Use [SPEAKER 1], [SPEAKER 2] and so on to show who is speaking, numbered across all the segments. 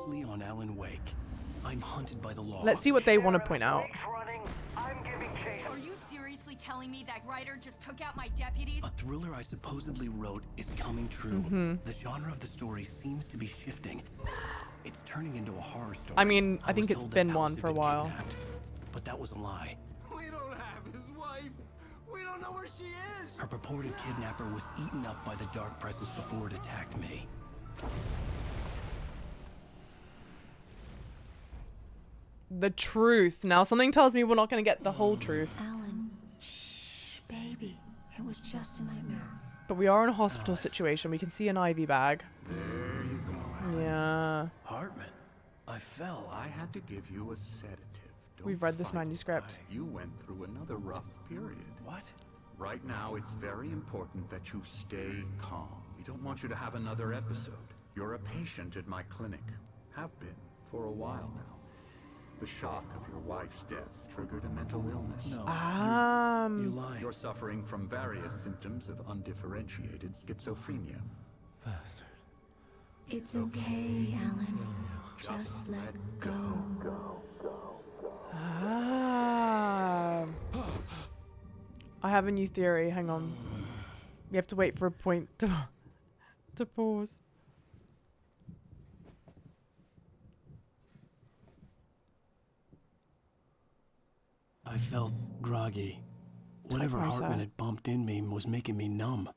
[SPEAKER 1] seriously on Alan Wake. I'm hunted by the law.
[SPEAKER 2] Let's see what they want to point out.
[SPEAKER 3] Are you seriously telling me that writer just took out my deputies?
[SPEAKER 1] A thriller I supposedly wrote is coming true. The genre of the story seems to be shifting. It's turning into a horror story.
[SPEAKER 2] I mean, I think
[SPEAKER 1] was
[SPEAKER 2] it's
[SPEAKER 1] told that
[SPEAKER 2] been
[SPEAKER 1] Alice
[SPEAKER 2] one
[SPEAKER 1] had
[SPEAKER 2] for a
[SPEAKER 1] been
[SPEAKER 2] while.
[SPEAKER 1] kidnapped, but that was a lie.
[SPEAKER 4] We don't have his wife. We don't know where she is.
[SPEAKER 1] Her purported kidnapper was eaten up by the dark presence before it attacked me.
[SPEAKER 2] The truth. Now, something tells me we're not going to get the whole truth.
[SPEAKER 5] Alan, shh, baby. It was just a nightmare.
[SPEAKER 2] But we are in a hospital situation. We can see an IV bag.
[SPEAKER 4] There you go.
[SPEAKER 2] Yeah.
[SPEAKER 1] Hartman, I fell.
[SPEAKER 4] I had to give you a sedative. Don't
[SPEAKER 2] We've read this
[SPEAKER 4] fight.
[SPEAKER 2] manuscript.
[SPEAKER 4] You went through another rough period.
[SPEAKER 1] What?
[SPEAKER 4] Right now, it's very important that you stay calm. We don't want you to have another episode. You're a patient at my clinic. Have been for a while now. The shock of your wife's death triggered a mental illness.
[SPEAKER 1] No. You lied.
[SPEAKER 4] You're suffering from various symptoms of undifferentiated schizophrenia.
[SPEAKER 1] Bastard.
[SPEAKER 5] It's okay, Alan. Just let go.
[SPEAKER 2] Ah. I have a new theory. Hang on. We have to wait for a point to pause.
[SPEAKER 1] I felt groggy. Whatever
[SPEAKER 2] Typewriter.
[SPEAKER 1] Hartman had bumped in me was making me numb.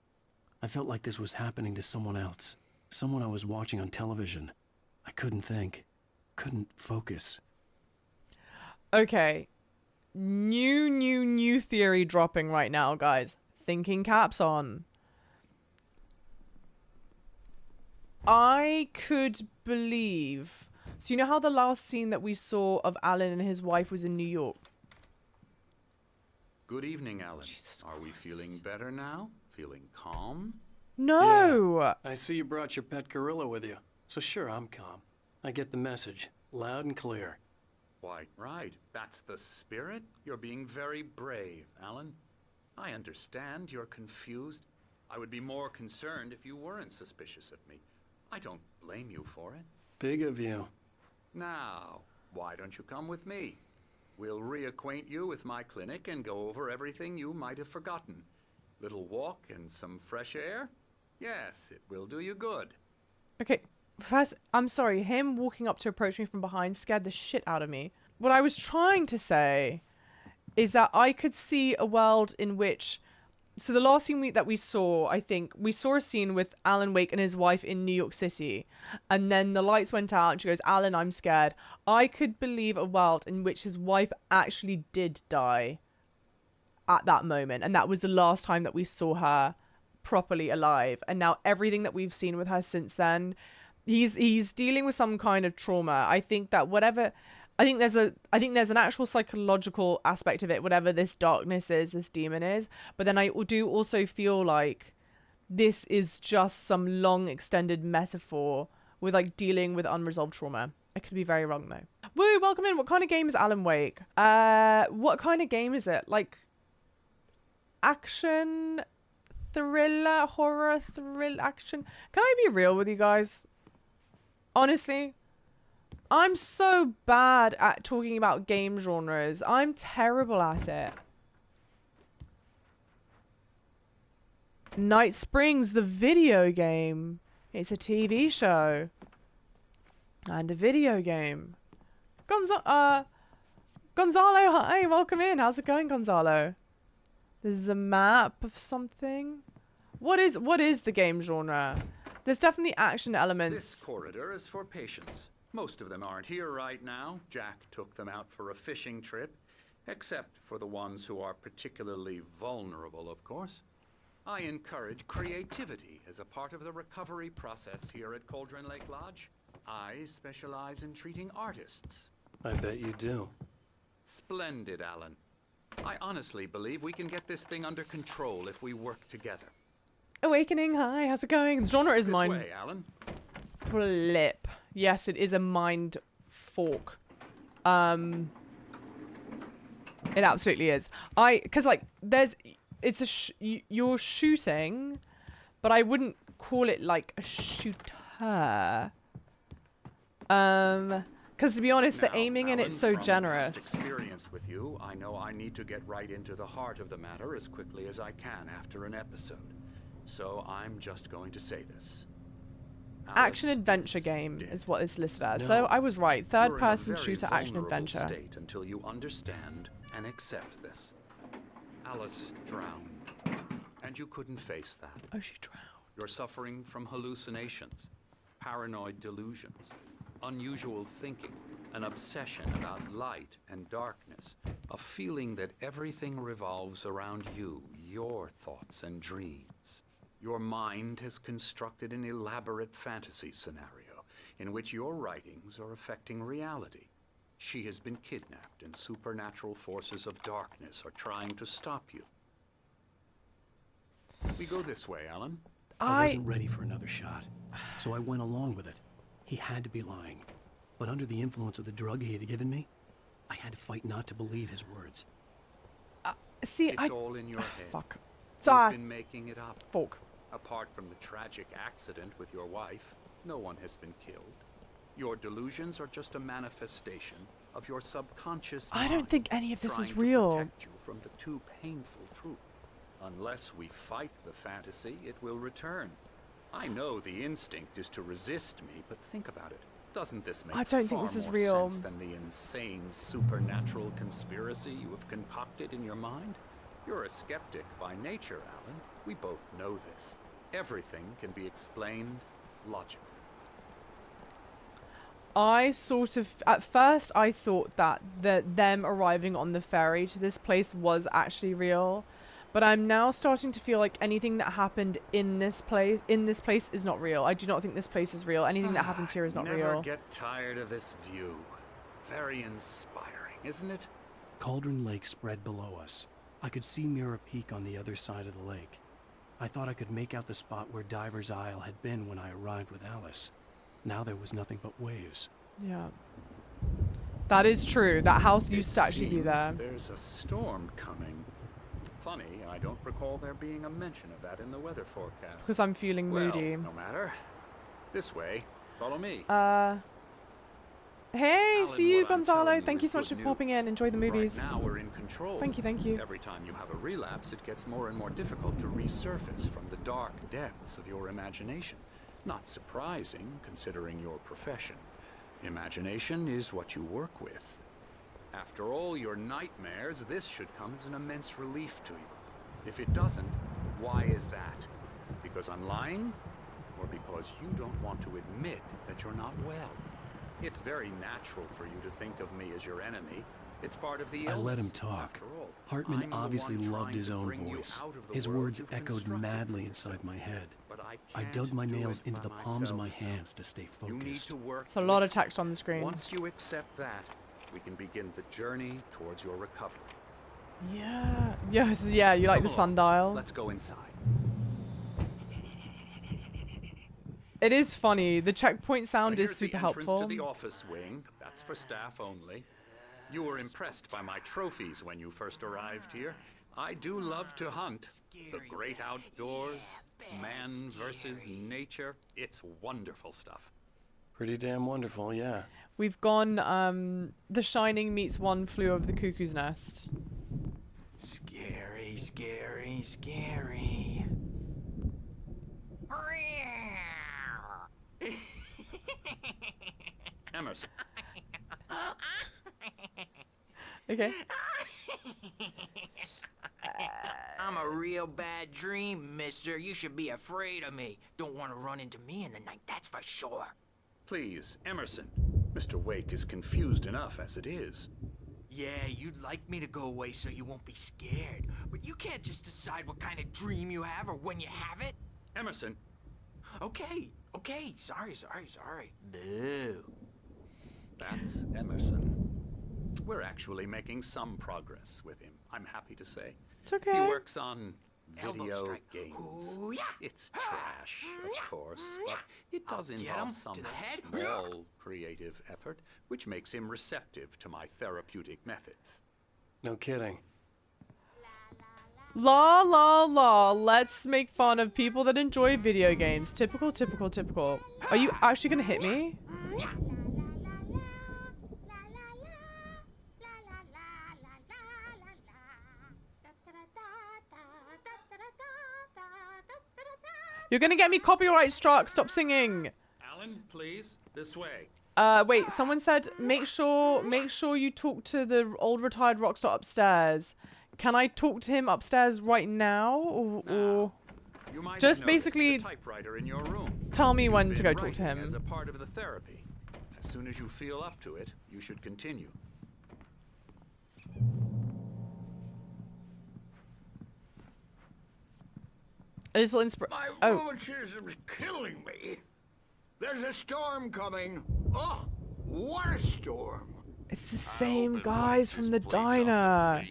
[SPEAKER 1] I felt like this was happening to someone else. Someone I was watching on television. I couldn't think. Couldn't focus.
[SPEAKER 2] Okay. New theory dropping right now, guys. Thinking caps on. I could believe... So you know how the last scene that we saw of Alan and his wife was in New York?
[SPEAKER 4] Good evening, Alan. Are we feeling better now? Feeling calm?
[SPEAKER 2] No!
[SPEAKER 1] I see you brought your pet gorilla with you. So sure, I'm calm. I get the message. Loud and clear.
[SPEAKER 4] Why, right. That's the spirit. You're being very brave, Alan. I understand you're confused. I would be more concerned if you weren't suspicious of me. I don't blame you for it.
[SPEAKER 1] Big of you.
[SPEAKER 4] Now, why don't you come with me? We'll reacquaint you with my clinic and go over everything you might have forgotten. Little walk and some fresh air? Yes, it will do you good.
[SPEAKER 2] Okay, first, I'm sorry. Him walking up to approach me from behind scared the shit out of me. What I was trying to say is that I could see a world in which... So the last scene that we saw, I think, we saw a scene with Alan Wake and his wife in New York City. And then the lights went out and she goes, Alan, I'm scared. I could believe a world in which his wife actually did die at that moment. And that was the last time that we saw her properly alive. And now everything that we've seen with her since then, he's dealing with some kind of trauma. I think that whatever... I think there's an actual psychological aspect of it, whatever this darkness is, this demon is. But then I do also feel like this is just some long extended metaphor with like dealing with unresolved trauma. I could be very wrong though. Woo, welcome in. What kind of game is Alan Wake? What kind of game is it? Like action, thriller, horror, thrill, action? Can I be real with you guys? Honestly, I'm so bad at talking about game genres. I'm terrible at it. Night Springs, the video game. It's a TV show. And a video game. Gonzalo, hi, welcome in. How's it going, Gonzalo? This is a map of something. What is the game genre? There's definitely action elements.
[SPEAKER 4] This corridor is for patients. Most of them aren't here right now. Jack took them out for a fishing trip, except for the ones who are particularly vulnerable, of course. I encourage creativity as a part of the recovery process here at Cauldron Lake Lodge. I specialize in treating artists.
[SPEAKER 1] I bet you do.
[SPEAKER 4] Splendid, Alan. I honestly believe we can get this thing under control if we work together.
[SPEAKER 2] Awakening, hi, how's it going? The genre is
[SPEAKER 4] This
[SPEAKER 2] mine.
[SPEAKER 4] way, Alan.
[SPEAKER 2] Flip. Yes, it is a mind fork. It absolutely is. Because like, you're shooting, but I wouldn't call it like a shooter. Because to be honest, the
[SPEAKER 4] Now,
[SPEAKER 2] aiming in
[SPEAKER 4] Alan,
[SPEAKER 2] it's so
[SPEAKER 4] from
[SPEAKER 2] generous.
[SPEAKER 4] past experience with you, I know I need to get right into the heart of the matter as quickly as I can after an episode. So I'm just going to say this.
[SPEAKER 2] Action
[SPEAKER 4] Alice
[SPEAKER 2] adventure
[SPEAKER 4] is
[SPEAKER 2] game
[SPEAKER 4] dead.
[SPEAKER 2] is what it's listed as.
[SPEAKER 1] No.
[SPEAKER 2] So I was right.
[SPEAKER 4] You're in
[SPEAKER 2] Third
[SPEAKER 4] a
[SPEAKER 2] person
[SPEAKER 4] very
[SPEAKER 2] shooter action
[SPEAKER 4] vulnerable
[SPEAKER 2] adventure.
[SPEAKER 4] state until you understand and accept this. Alice drowned, and you couldn't face that.
[SPEAKER 2] Oh, she drowned.
[SPEAKER 4] You're suffering from hallucinations, paranoid delusions, unusual thinking, an obsession about light and darkness, a feeling that everything revolves around you, your thoughts and dreams. Your mind has constructed an elaborate fantasy scenario in which your writings are affecting reality. She has been kidnapped, and supernatural forces of darkness are trying to stop you. We go this way, Alan.
[SPEAKER 1] I wasn't ready for another shot, so I went along with it. He had to be lying. But under the influence of the drug he had given me, I had to fight not to believe his words.
[SPEAKER 2] See,
[SPEAKER 4] It's all in your head.
[SPEAKER 2] Fuck.
[SPEAKER 4] You've
[SPEAKER 2] So
[SPEAKER 4] been making it up.
[SPEAKER 2] fuck.
[SPEAKER 4] Apart from the tragic accident with your wife, no one has been killed. Your delusions are just a manifestation of your subconscious
[SPEAKER 2] I don't
[SPEAKER 4] mind
[SPEAKER 2] think any of this
[SPEAKER 4] trying
[SPEAKER 2] is
[SPEAKER 4] to
[SPEAKER 2] real.
[SPEAKER 4] protect you from the too painful truth. Unless we fight the fantasy, it will return. I know the instinct is to resist me, but think about it. Doesn't this make
[SPEAKER 2] I don't think
[SPEAKER 4] far
[SPEAKER 2] this is
[SPEAKER 4] more
[SPEAKER 2] real.
[SPEAKER 4] sense than the insane supernatural conspiracy you have concocted in your mind? You're a skeptic by nature, Alan. We both know this. Everything can be explained logically.
[SPEAKER 2] I sort of, at first, I thought that them arriving on the ferry to this place was actually real, but I'm now starting to feel like anything that happened in this place is not real. I do not think this place is real. Anything that happens here is not
[SPEAKER 4] Never
[SPEAKER 2] real.
[SPEAKER 4] get tired of this view. Very inspiring, isn't it?
[SPEAKER 1] Cauldron Lake spread below us. I could see Mirror Peak on the other side of the lake. I thought I could make out the spot where Diver's Isle had been when I arrived with Alice. Now there was nothing but waves.
[SPEAKER 2] Yeah. That is true. That house used
[SPEAKER 4] It
[SPEAKER 2] to actually be
[SPEAKER 4] seems
[SPEAKER 2] there.
[SPEAKER 4] There's a storm coming. Funny, I don't recall there being a mention of that in the weather forecast.
[SPEAKER 2] Because I'm feeling
[SPEAKER 4] Well,
[SPEAKER 2] moody.
[SPEAKER 4] no matter. This way. Follow me.
[SPEAKER 2] Hey,
[SPEAKER 4] Alan,
[SPEAKER 2] see you,
[SPEAKER 4] what I'm
[SPEAKER 2] Gonzalo.
[SPEAKER 4] telling
[SPEAKER 2] Thank
[SPEAKER 4] you
[SPEAKER 2] you
[SPEAKER 4] is
[SPEAKER 2] so much for
[SPEAKER 4] good
[SPEAKER 2] popping
[SPEAKER 4] news.
[SPEAKER 2] in. Enjoy the movies.
[SPEAKER 4] Right now we're in control.
[SPEAKER 2] Thank you, thank you.
[SPEAKER 4] Every time you have a relapse, it gets more and more difficult to resurface from the dark depths of your imagination. Not surprising, considering your profession. Imagination is what you work with. After all your nightmares, this should come as an immense relief to you. If it doesn't, why is that? Because I'm lying? Or because you don't want to admit that you're not well? It's very natural for you to think of me as your enemy. It's part of the illness.
[SPEAKER 1] I let him talk.
[SPEAKER 4] After all,
[SPEAKER 1] Hartman
[SPEAKER 4] I'm the
[SPEAKER 1] obviously
[SPEAKER 4] one
[SPEAKER 1] loved
[SPEAKER 4] trying
[SPEAKER 1] his
[SPEAKER 4] to
[SPEAKER 1] own
[SPEAKER 4] bring you
[SPEAKER 1] voice.
[SPEAKER 4] out of the
[SPEAKER 1] His
[SPEAKER 4] world
[SPEAKER 1] words
[SPEAKER 4] you've
[SPEAKER 1] echoed
[SPEAKER 4] constructed
[SPEAKER 1] madly
[SPEAKER 4] for
[SPEAKER 1] inside
[SPEAKER 4] yourself.
[SPEAKER 1] my head.
[SPEAKER 4] But I
[SPEAKER 1] I
[SPEAKER 4] can't
[SPEAKER 1] dug my
[SPEAKER 4] do
[SPEAKER 1] nails
[SPEAKER 4] it
[SPEAKER 1] into
[SPEAKER 4] by
[SPEAKER 1] the palms of my
[SPEAKER 4] myself.
[SPEAKER 1] hands to stay
[SPEAKER 4] You need
[SPEAKER 1] focused.
[SPEAKER 4] to work
[SPEAKER 2] It's a lot of
[SPEAKER 4] with
[SPEAKER 2] text
[SPEAKER 4] me.
[SPEAKER 2] on the screen.
[SPEAKER 4] Once you accept that, we can begin the journey towards your recovery.
[SPEAKER 2] Yeah. Yes, yeah, you like
[SPEAKER 4] Come
[SPEAKER 2] the
[SPEAKER 4] along.
[SPEAKER 2] sundial.
[SPEAKER 4] Let's go inside.
[SPEAKER 2] It is funny. The checkpoint sound
[SPEAKER 4] Here's
[SPEAKER 2] is super
[SPEAKER 4] the entrance
[SPEAKER 2] helpful.
[SPEAKER 4] to the office wing. That's for staff only. You were impressed by my trophies when you first arrived here. I do love to hunt. The great outdoors, man versus nature. It's wonderful stuff.
[SPEAKER 1] Pretty damn wonderful, yeah.
[SPEAKER 2] We've gone The Shining meets One Flew Over the Cuckoo's Nest.
[SPEAKER 6] Scary, scary, scary.
[SPEAKER 4] Emerson,
[SPEAKER 2] Okay.
[SPEAKER 6] I'm a real bad dream, mister. You should be afraid of me. Don't want to run into me in the night, that's for sure.
[SPEAKER 4] please, Emerson. Mr. Wake is confused enough as it is.
[SPEAKER 6] Yeah, you'd like me to go away so you won't be scared. But you can't just decide what kind of dream you have or when you have it.
[SPEAKER 4] Emerson,
[SPEAKER 6] Okay, okay. Sorry. Boo.
[SPEAKER 4] that's Emerson. We're actually making some progress with him, I'm happy to say.
[SPEAKER 2] It's okay.
[SPEAKER 4] He works on
[SPEAKER 6] Elbow
[SPEAKER 4] video
[SPEAKER 6] strike.
[SPEAKER 4] games.
[SPEAKER 6] Ooh, yeah.
[SPEAKER 4] It's trash, of course, but it does
[SPEAKER 6] I'll get
[SPEAKER 4] involve
[SPEAKER 6] him
[SPEAKER 4] some
[SPEAKER 6] to the head.
[SPEAKER 4] small creative effort, which makes him receptive to my therapeutic methods.
[SPEAKER 1] No kidding.
[SPEAKER 2] La la la. Let's make fun of people that enjoy video games. Typical, typical, typical. Are you actually gonna hit me? You're gonna get me copyright struck. Stop singing.
[SPEAKER 4] Alan, please, this way.
[SPEAKER 2] Wait, someone said make sure you talk to the old retired rock star upstairs. Can I talk to him upstairs right now, or
[SPEAKER 4] You might
[SPEAKER 2] just
[SPEAKER 4] have noticed
[SPEAKER 2] basically
[SPEAKER 4] the typewriter in your room.
[SPEAKER 2] tell me when
[SPEAKER 4] You've
[SPEAKER 2] to
[SPEAKER 4] been
[SPEAKER 2] go talk to
[SPEAKER 4] writing
[SPEAKER 2] him?
[SPEAKER 4] As a part of the therapy. As soon as you feel up to it, you should continue.
[SPEAKER 2] A little inspir.
[SPEAKER 7] My
[SPEAKER 2] Oh,
[SPEAKER 7] rheumatism's killing me. There's a storm coming. Oh, what a storm.
[SPEAKER 2] it's the same guys from the diner.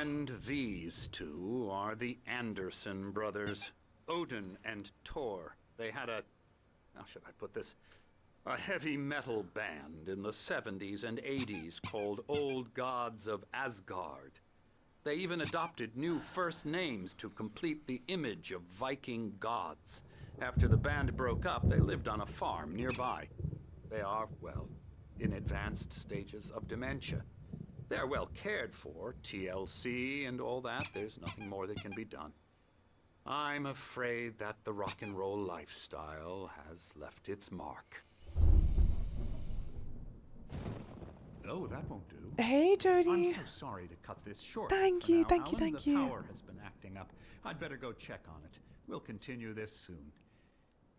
[SPEAKER 4] And these two are the Anderson brothers, Odin and Tor. They had how should I put this? A heavy metal band in the 70s and 80s called Old Gods of Asgard. They even adopted new first names to complete the image of Viking gods. After the band broke up, they lived on a farm nearby. They are, well, in advanced stages of dementia. They're well cared for, TLC and all that. There's nothing more that can be done. I'm afraid that the rock and roll lifestyle has left its mark.
[SPEAKER 8] Oh, that won't do.
[SPEAKER 2] Hey,
[SPEAKER 8] I'm
[SPEAKER 2] Jody.
[SPEAKER 8] so sorry to cut this short.
[SPEAKER 2] Thank
[SPEAKER 8] for
[SPEAKER 2] you,
[SPEAKER 8] now,
[SPEAKER 2] thank you,
[SPEAKER 8] Alan.
[SPEAKER 2] thank
[SPEAKER 8] the
[SPEAKER 2] you.
[SPEAKER 8] power has been acting up. I'd better go check on it. We'll continue this soon.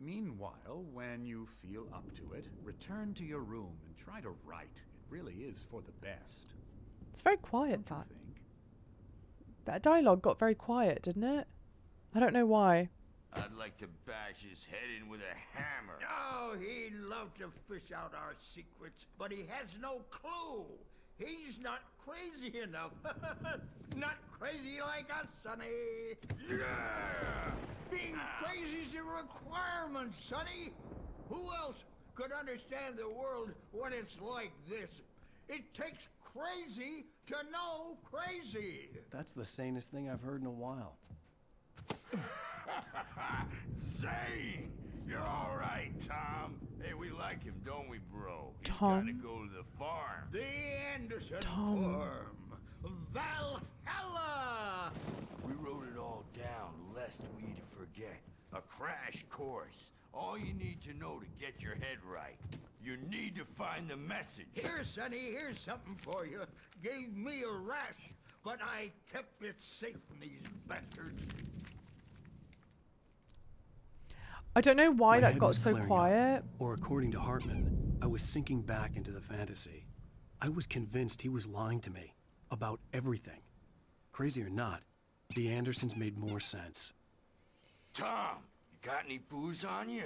[SPEAKER 8] Meanwhile, when you feel up to it, return to your room and try to write. It really is for the best.
[SPEAKER 2] It's very quiet.
[SPEAKER 8] Don't
[SPEAKER 2] That
[SPEAKER 8] you think?
[SPEAKER 2] that dialogue got very quiet, didn't it? I don't know why.
[SPEAKER 9] I'd like to bash his head in with a hammer.
[SPEAKER 7] Oh, he'd love to fish out our secrets, but he has no clue. He's not crazy enough. Not crazy like us, Sonny. Yeah! Being crazy's a requirement, Sonny. Who else could understand the world when it's like this? It takes crazy to know crazy.
[SPEAKER 1] That's the sanest thing I've heard in a while.
[SPEAKER 9] Zane! You're all right, Tom. Hey, we like him, don't we, bro? He's
[SPEAKER 2] Tom?
[SPEAKER 9] gotta go to the farm.
[SPEAKER 7] The Anderson
[SPEAKER 2] Tom.
[SPEAKER 7] Farm. Valhalla!
[SPEAKER 9] We wrote it all down, lest we forget. A crash course. All you need to know to get your head right. You need to find the message.
[SPEAKER 7] Here, Sonny, here's something for you. Gave me a rash, but I kept it safe from these bastards.
[SPEAKER 2] I don't know why
[SPEAKER 1] My
[SPEAKER 2] that
[SPEAKER 1] head
[SPEAKER 2] got
[SPEAKER 1] was
[SPEAKER 2] so
[SPEAKER 1] clearing up,
[SPEAKER 2] quiet.
[SPEAKER 1] or according to Hartman, I was sinking back into the fantasy. I was convinced he was lying to me about everything. Crazy or not, the Andersons made more sense.
[SPEAKER 9] Tom, you got any booze on you?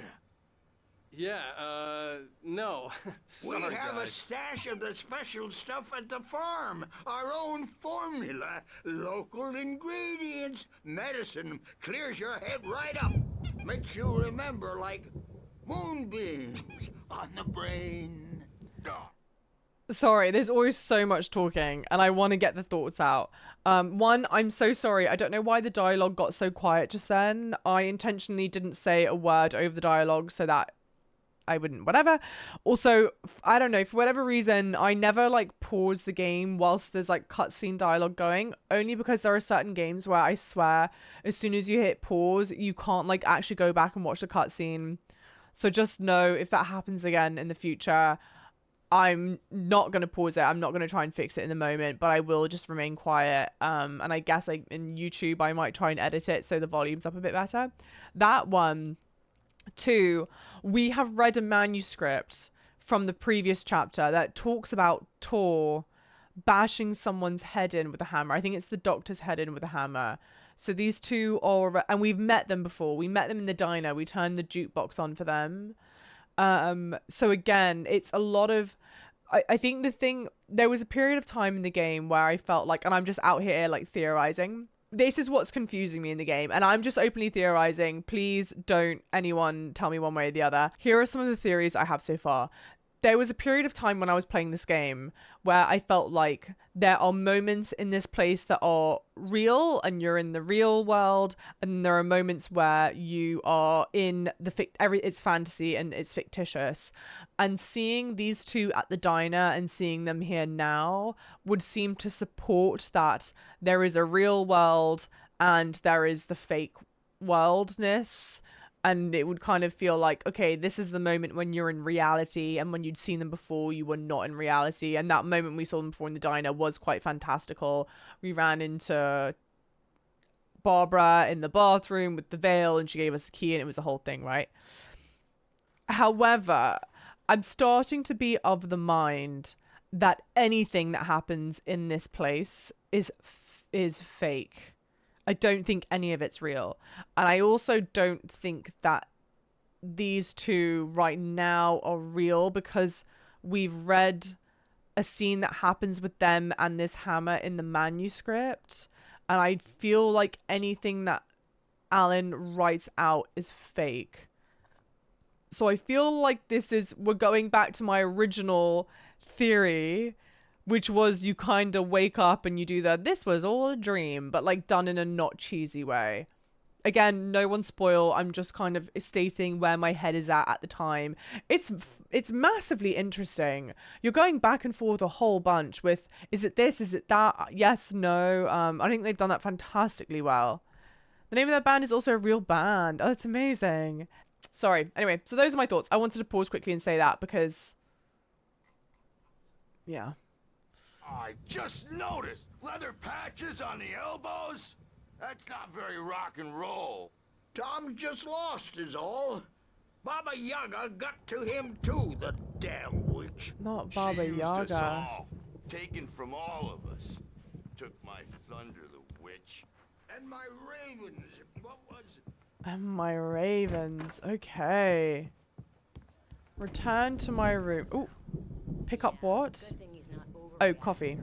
[SPEAKER 10] Yeah, no.
[SPEAKER 7] We
[SPEAKER 10] Sorry,
[SPEAKER 7] have a
[SPEAKER 10] guys.
[SPEAKER 7] stash of the special stuff at the farm. Our own formula. Local ingredients. Medicine clears your head right up. Makes you remember like moonbeams on the brain.
[SPEAKER 2] Sorry, there's always so much talking, and I want to get the thoughts out. One, I'm so sorry. I don't know why the dialogue got so quiet just then. I intentionally didn't say a word over the dialogue so that I wouldn't, whatever. Also, I don't know, for whatever reason, I never like pause the game whilst there's like cutscene dialogue going, only because there are certain games where I swear as soon as you hit pause, you can't like actually go back and watch the cutscene. So just know if that happens again in the future, I'm not going to pause it. I'm not going to try and fix it in the moment, but I will just remain quiet. And I guess like in YouTube, I might try and edit it so the volume's up a bit better. That one. Two, we have read a manuscript from the previous chapter that talks about Tor bashing someone's head in with a hammer. I think it's the doctor's head in with a hammer. So these two are, and we've met them before. We met them in the diner. We turned the jukebox on for them. So again, it's a lot of, I think there was a period of time in the game where I felt like, and I'm just out here like theorizing. This is what's confusing me in the game, and I'm just openly theorizing. Please don't anyone tell me one way or the other. Here are some of the theories I have so far. There was a period of time when I was playing this game where I felt like there are moments in this place that are real and you're in the real world, and there are moments where you are in it's fantasy and it's fictitious. And seeing these two at the diner and seeing them here now would seem to support that there is a real world and there is the fake worldness, and it would kind of feel like, okay, this is the moment when you're in reality, and when you'd seen them before, you were not in reality. And that moment we saw them before in the diner was quite fantastical. We ran into Barbara in the bathroom with the veil, and she gave us the key, and it was a whole thing, right? However, I'm starting to be of the mind that anything that happens in this place is fake. I don't think any of it's real. And I also don't think that these two right now are real, because we've read a scene that happens with them and this hammer in the manuscript. And I feel like anything that Alan writes out is fake. So I feel like we're going back to my original theory, which was you kind of wake up and you do this was all a dream, but like done in a not cheesy way. Again, no one spoil. I'm just kind of stating where my head is at the time. It's massively interesting. You're going back and forth a whole bunch with, is it this? Is it that? Yes, no. I think they've done that fantastically well. The name of their band is also a real band. Oh, that's amazing. Sorry. Anyway, so those are my thoughts. I wanted to pause quickly and say that because, yeah.
[SPEAKER 9] I just noticed leather patches on the elbows. That's not very rock and roll.
[SPEAKER 7] Tom just lost is all. Baba Yaga got to him too, the damn witch.
[SPEAKER 2] Not Baba
[SPEAKER 9] She used us
[SPEAKER 2] Yaga.
[SPEAKER 9] all, taken from all of us. Took my thunder, the witch.
[SPEAKER 7] And my ravens. What was it?
[SPEAKER 2] And my ravens. Okay. Return to my room. Ooh. Pick up what? Oh, coffee.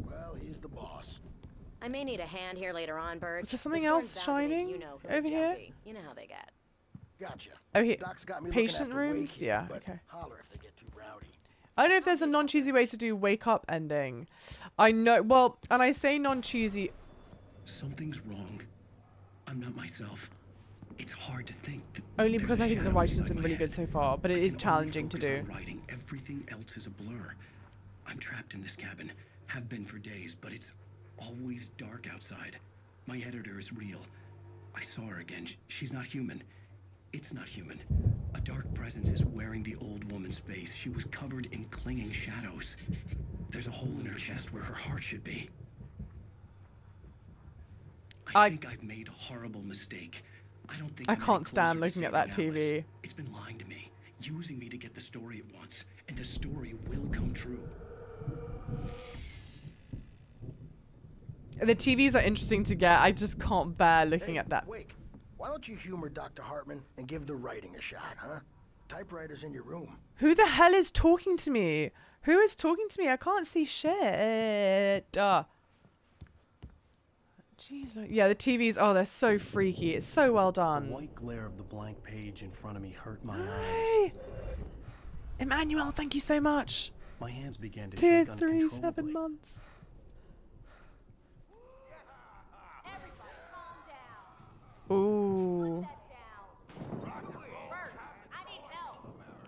[SPEAKER 11] Well, he's the boss.
[SPEAKER 12] I may need a hand here later on, Bert.
[SPEAKER 2] Was there something else shining over here?
[SPEAKER 12] You know how they get.
[SPEAKER 11] Gotcha.
[SPEAKER 2] Oh, here.
[SPEAKER 11] Doc's got me
[SPEAKER 2] Patient
[SPEAKER 11] looking after
[SPEAKER 2] rooms?
[SPEAKER 11] Wake here,
[SPEAKER 2] Yeah,
[SPEAKER 11] but
[SPEAKER 2] okay.
[SPEAKER 11] Holler if they get too rowdy.
[SPEAKER 2] I don't know if there's a non-cheesy way to do wake up ending. I know, well, and I say non-cheesy.
[SPEAKER 1] Something's wrong. I'm not myself. It's hard to think.
[SPEAKER 2] Only because I think the writing has been really good so far, but it is challenging to do.
[SPEAKER 1] Writing, everything else is a blur. I'm trapped in this cabin. Have been for days, but it's always dark outside. My editor is real. I saw her again. She's not human. It's not human. A dark presence is wearing the old woman's face. She was covered in clinging shadows. There's a hole in her chest where her heart should be. I think I've made a horrible mistake. I don't think
[SPEAKER 2] I can't stand looking at that TV.
[SPEAKER 1] It's been lying to me, using me to get the story it wants, and the story will come true.
[SPEAKER 2] The TVs are interesting to get. I just can't bear looking at that.
[SPEAKER 11] Wake, why don't you humor Dr. Hartman and give the writing a shot, huh? Typewriter's in your room.
[SPEAKER 2] Who the hell is talking to me? Who is talking to me? I can't see shit. Jeez, yeah, the TVs, oh, they're so freaky. It's so well done.
[SPEAKER 1] The white glare of the blank page in front of me hurt my
[SPEAKER 2] Hey!
[SPEAKER 1] eyes.
[SPEAKER 2] Emmanuel, thank you so much.
[SPEAKER 1] My hands began to
[SPEAKER 2] Tier
[SPEAKER 1] shake
[SPEAKER 2] 3,
[SPEAKER 1] uncontrollably.
[SPEAKER 2] 7 months. Ooh.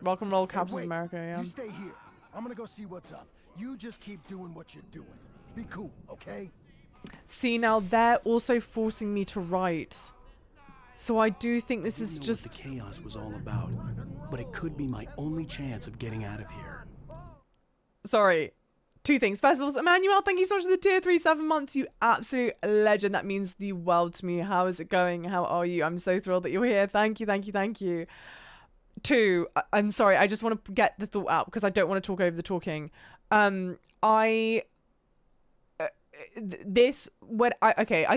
[SPEAKER 2] Rock and roll Captain
[SPEAKER 11] Wake,
[SPEAKER 2] America, yeah.
[SPEAKER 11] You stay here. I'm gonna go see what's up. You just keep doing what you're doing. Be cool, okay?
[SPEAKER 2] See, now they're also forcing me to write. So I do think this is
[SPEAKER 1] What
[SPEAKER 2] just...
[SPEAKER 1] the chaos was all about, but it could be my only chance of getting out of here.
[SPEAKER 2] Sorry. Two things. First of all, Emmanuel, thank you so much for the tier 3, 7 months. You absolute legend. That means the world to me. How is it going? How are you? I'm so thrilled that you're here. Thank you, thank you, thank you. Two, I'm sorry. I just want to get the thought out because I don't want to talk over the talking. I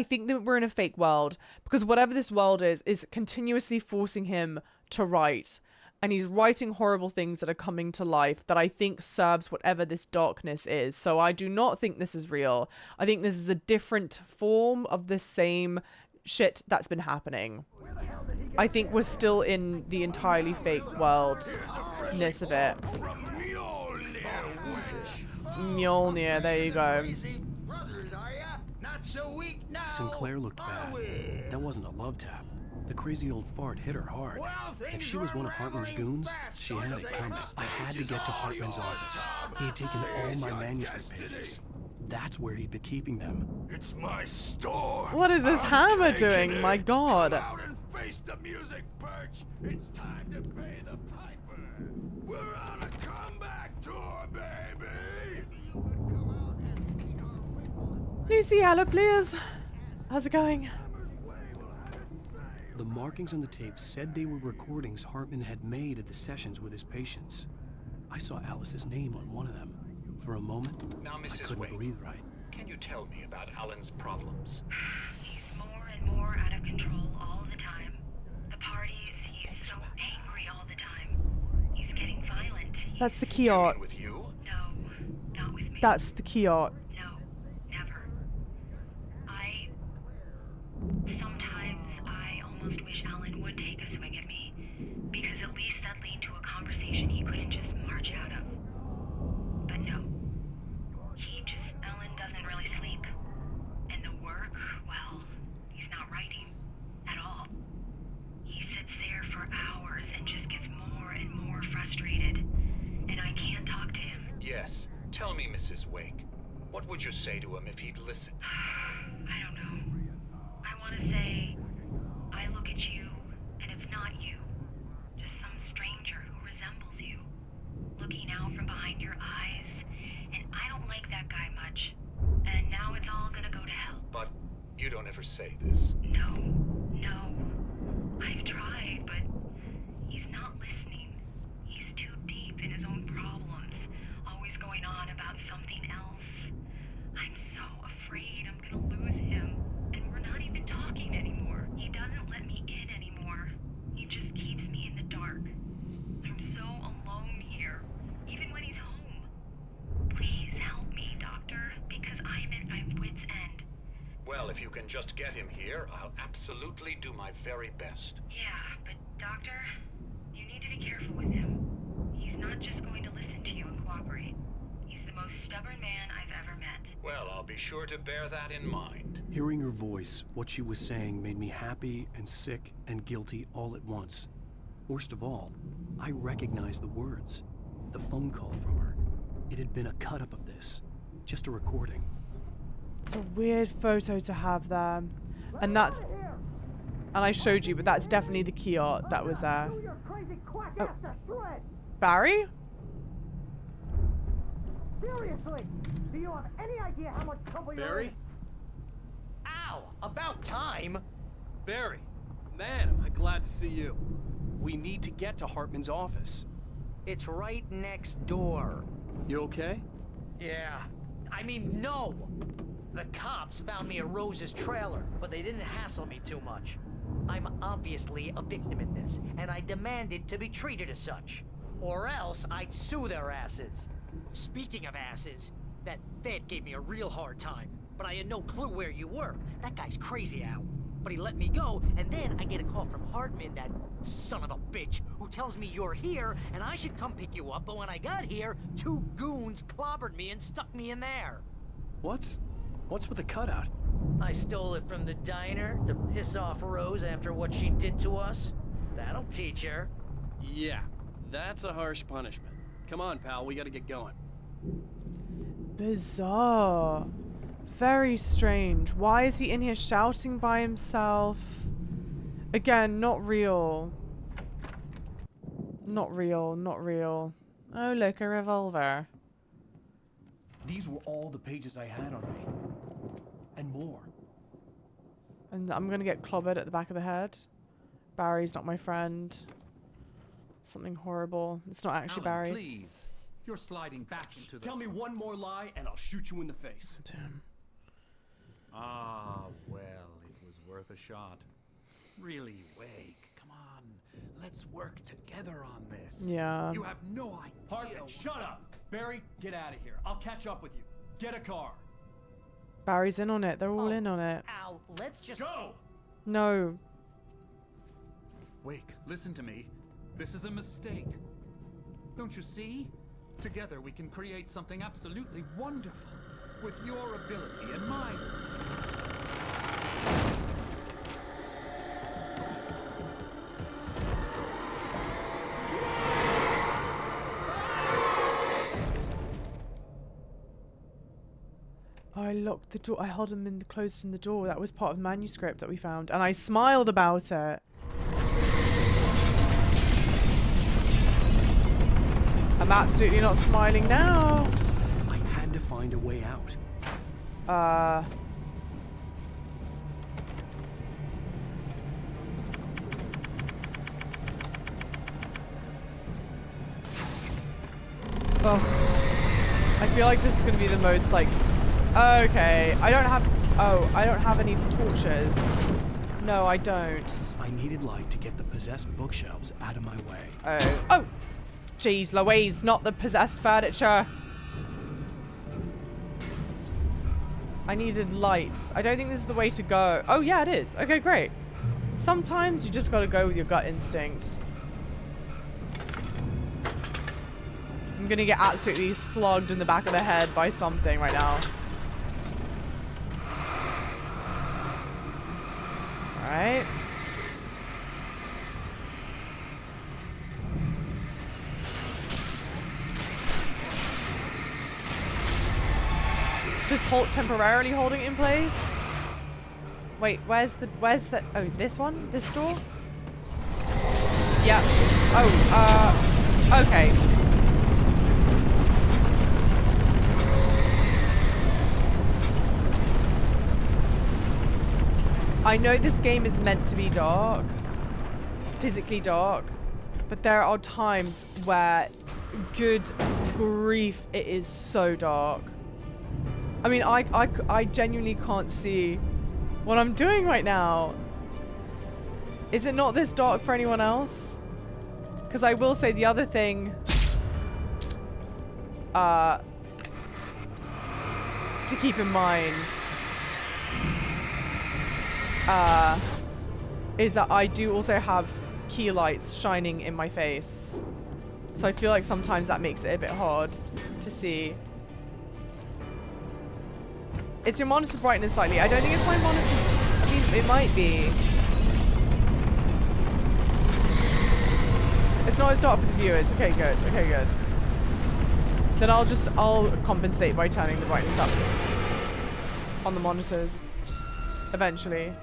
[SPEAKER 2] think that we're in a fake world because whatever this world is continuously forcing him to write, and he's writing horrible things that are coming to life that I think serves whatever this darkness is. So I do not think this is real. I think this is a different form of the same shit that's been happening. I think we're still in the entirely fake worldness of it. Mjolnir, there you go.
[SPEAKER 1] Sinclair looked bad. That wasn't a love tap. The crazy old fart hit her hard. If she was one of Hartman's goons, she had it coming. I had to get to Hartman's office. He had taken all my manuscript pages. That's where he'd been keeping them.
[SPEAKER 9] It's my store.
[SPEAKER 2] What is this
[SPEAKER 9] I'm
[SPEAKER 2] hammer
[SPEAKER 9] taking
[SPEAKER 2] doing?
[SPEAKER 9] it.
[SPEAKER 2] My God.
[SPEAKER 9] Come out and face the music, Birch. It's time to pay the piper. We're on a comeback tour, baby.
[SPEAKER 2] Lucy, hello, please. How's it going?
[SPEAKER 1] The markings on the tape said they were recordings Hartman had made at the sessions with his patients. I saw Alice's name on one of them. For a moment,
[SPEAKER 13] Now, Mrs.
[SPEAKER 1] I couldn't
[SPEAKER 13] Wade,
[SPEAKER 1] breathe right.
[SPEAKER 13] can you tell me about Alan's problems?
[SPEAKER 14] He's more and more out of control all the time. The parties, he's so angry all the time. He's getting violent.
[SPEAKER 2] That's the key art.
[SPEAKER 13] With you?
[SPEAKER 14] No, not with me.
[SPEAKER 2] That's the key art.
[SPEAKER 14] No, never. Sometimes I almost wish Alan would take a swing at me, because at least that'd lead to a conversation he couldn't just march out of. But no. Alan doesn't really sleep. And the work, well, he's not writing at all. He sits there for hours and just gets more and more frustrated. And I can't talk to him.
[SPEAKER 13] Yes. Tell me, Mrs. Wake. What would you say to him if he'd listen?
[SPEAKER 14] I don't know. I want to say, I look at you, and it's not you. Just some stranger who resembles you. Looking out from behind your eyes. And I don't like that guy much. And now it's all gonna go to hell.
[SPEAKER 13] But you don't ever say this.
[SPEAKER 14] No. I've tried, but he's not listening. He's too deep in his own problems. Always going on about something else. I'm so afraid I'm gonna lose him. And we're not even talking anymore. He doesn't let me in anymore. He just keeps me in the dark. I'm so alone here, even when he's home. Please help me, Doctor, because I'm at my wit's end.
[SPEAKER 13] Well, if you can just get him here, I'll absolutely do my very best.
[SPEAKER 14] Yeah, but Doctor, you need to be careful with him. He's not just going to listen to you and cooperate. He's the most stubborn man I've ever met.
[SPEAKER 13] Well, I'll be sure to bear that in mind.
[SPEAKER 1] Hearing her voice, what she was saying made me happy and sick and guilty all at once. Worst of all, I recognized the words. The phone call from her. It had been a cut-up of this. Just a recording.
[SPEAKER 2] It's a weird photo to have there. And that's... And I showed you, but that's definitely the key art that was there. Oh. Barry?
[SPEAKER 15] Seriously, do you have any idea how much trouble you're in?
[SPEAKER 10] Barry?
[SPEAKER 6] Ow! About time!
[SPEAKER 10] Barry, man, am I glad to see you.
[SPEAKER 1] We need to get to Hartman's office.
[SPEAKER 6] It's right next door.
[SPEAKER 1] You okay?
[SPEAKER 6] Yeah. I mean, no! The cops found me at Rose's trailer, but they didn't hassle me too much. I'm obviously a victim in this, and I demanded to be treated as such. Or else I'd sue their asses. Speaking of asses, that Fed gave me a real hard time, but I had no clue where you were. That guy's crazy, Al. But he let me go, and then I get a call from Hartman, that son of a bitch, who tells me you're here, and I should come pick you up, but when I got here, 2 goons clobbered me and stuck me in there.
[SPEAKER 1] What's with the cutout?
[SPEAKER 6] I stole it from the diner to piss off Rose after what she did to us. That'll teach her.
[SPEAKER 10] Yeah, that's a harsh punishment. Come on, pal, we gotta get going.
[SPEAKER 2] Bizarre. Very strange. Why is he in here shouting by himself? Again, not real. Not real. Oh, look, a revolver.
[SPEAKER 1] These were all the pages I had on me. And more.
[SPEAKER 2] And I'm gonna get clobbered at the back of the head. Barry's not my friend. Something horrible. It's not actually
[SPEAKER 8] Alan,
[SPEAKER 2] Barry.
[SPEAKER 8] Please. You're sliding back into the...
[SPEAKER 1] Tell me one more lie and I'll shoot you in the face.
[SPEAKER 2] Damn.
[SPEAKER 8] Ah, well, it was worth a shot. Really, Wake, come on. Let's work together on this.
[SPEAKER 2] Yeah.
[SPEAKER 8] You have no idea.
[SPEAKER 1] Hartman, shut up! Barry, get out of here. I'll catch up with you. Get a car.
[SPEAKER 2] Barry's in on it. They're all in on it.
[SPEAKER 6] Al, let's just...
[SPEAKER 8] Go!
[SPEAKER 2] No.
[SPEAKER 8] Wake, listen to me. This is a mistake. Don't you see? Together we can create something absolutely wonderful. With your ability and mine.
[SPEAKER 2] I locked the door. I held him in closed in the door. That was part of the manuscript that we found. And I smiled about it. I'm absolutely not smiling now.
[SPEAKER 1] I had to find a way out.
[SPEAKER 2] Ugh. I feel like this is gonna be the most like. Okay, I don't have. Oh, I don't have any torches. No, I don't.
[SPEAKER 1] I needed light to get the possessed bookshelves out of my way.
[SPEAKER 2] Oh. Oh! Jeez Louise, not the possessed furniture. I needed lights. I don't think this is the way to go. Oh, yeah, it is. Okay, great. Sometimes you just gotta go with your gut instinct. I'm gonna get absolutely slugged in the back of the head by something right now. Alright. It's just temporarily holding it in place. Wait, where's the, oh, this one? This door? Yeah. Oh, okay. I know this game is meant to be dark, physically dark, but there are times where, good grief, it is so dark. I mean, I genuinely can't see what I'm doing right now. Is it not this dark for anyone else? Because I will say the other thing to keep in mind is that I do also have key lights shining in my face. So I feel like sometimes that makes it a bit hard to see. It's your monitor's brightness slightly. I don't think it's my monitor. I mean, it might be. It's not as dark for the viewers. Okay, good. Okay, good. Then I'll compensate by turning the brightness up on the monitors eventually.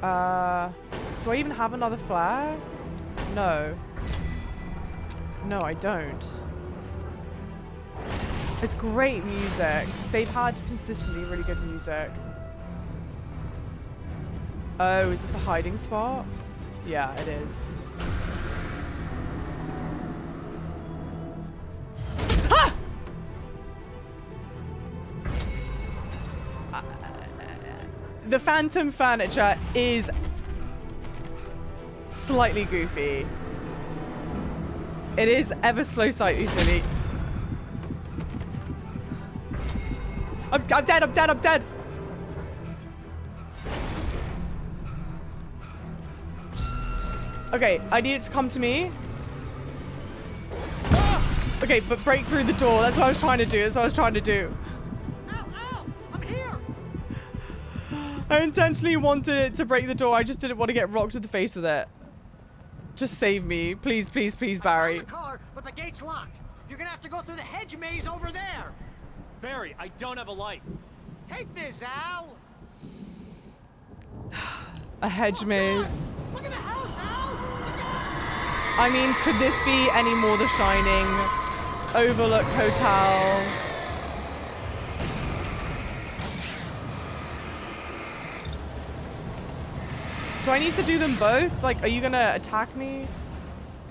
[SPEAKER 2] Do I even have another flare? No. No, I don't. It's great music. They've had consistently really good music. Oh, is this a hiding spot? Yeah, it is. Ha! The phantom furniture is slightly goofy. It is ever so slightly silly. I'm dead, I'm dead, I'm dead! Okay, I need it to come to me. Okay, but break through the door. That's what I was trying to do. That's what I was trying to do.
[SPEAKER 6] Ow! I'm here!
[SPEAKER 2] I intentionally wanted it to break the door. I just didn't want to get rocked in the face with it. Just save me. Please, please, please, Barry.
[SPEAKER 6] I found the car, but the gate's locked. You're gonna have to go through the hedge maze over there.
[SPEAKER 10] Barry, I don't have a light.
[SPEAKER 6] Take this, Al.
[SPEAKER 2] A hedge maze.
[SPEAKER 6] Look at the house, Al.
[SPEAKER 2] I mean, could this be any more The Shining? Overlook Hotel. Do I need to do them both? Like, are you gonna attack me?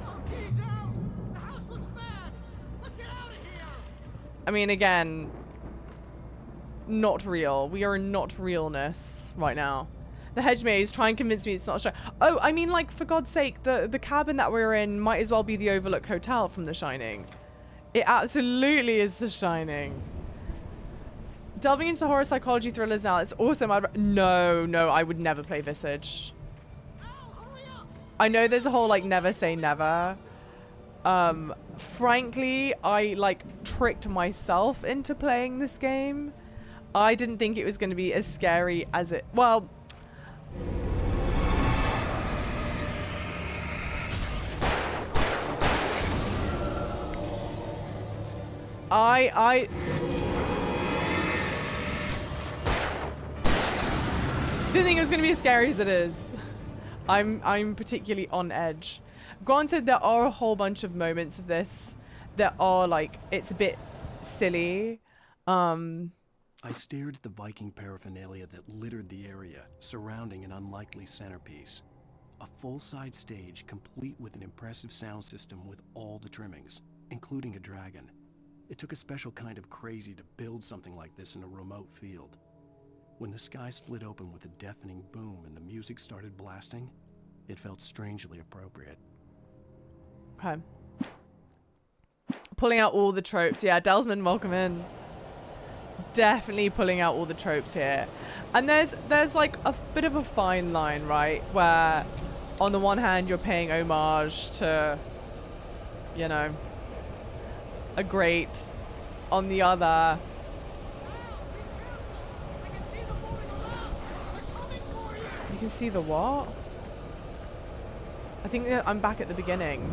[SPEAKER 6] Oh, geez, Al. The house looks bad. Let's get out of here.
[SPEAKER 2] I mean, again, not real. We are not realness right now. The hedge maze, try and convince me it's not a Shining. Oh, I mean, like, for God's sake, the cabin that we're in might as well be the Overlook Hotel from The Shining. It absolutely is The Shining. Delving into horror psychology thrillers now, it's awesome. No, I would never play Visage. I know there's a whole, like, never say never. Frankly, I, like, tricked myself into playing this game. I didn't think it was going to be as scary as it... Well... Didn't think it was going to be as scary as it is. I'm particularly on edge. Granted, there are a whole bunch of moments of this that are like, it's a bit silly.
[SPEAKER 1] I stared at the Viking paraphernalia that littered the area surrounding an unlikely centerpiece. A full-size stage complete with an impressive sound system with all the trimmings, including a dragon. It took a special kind of crazy to build something like this in a remote field. When the sky split open with a deafening boom and the music started blasting, it felt strangely appropriate.
[SPEAKER 2] Okay. Pulling out all the tropes. Yeah, Delsman, welcome in. Definitely pulling out all the tropes here. And there's like a bit of a fine line, right? Where on the one hand, you're paying homage to, you know, a great. On the other, you can see the what? I think that I'm back at the beginning.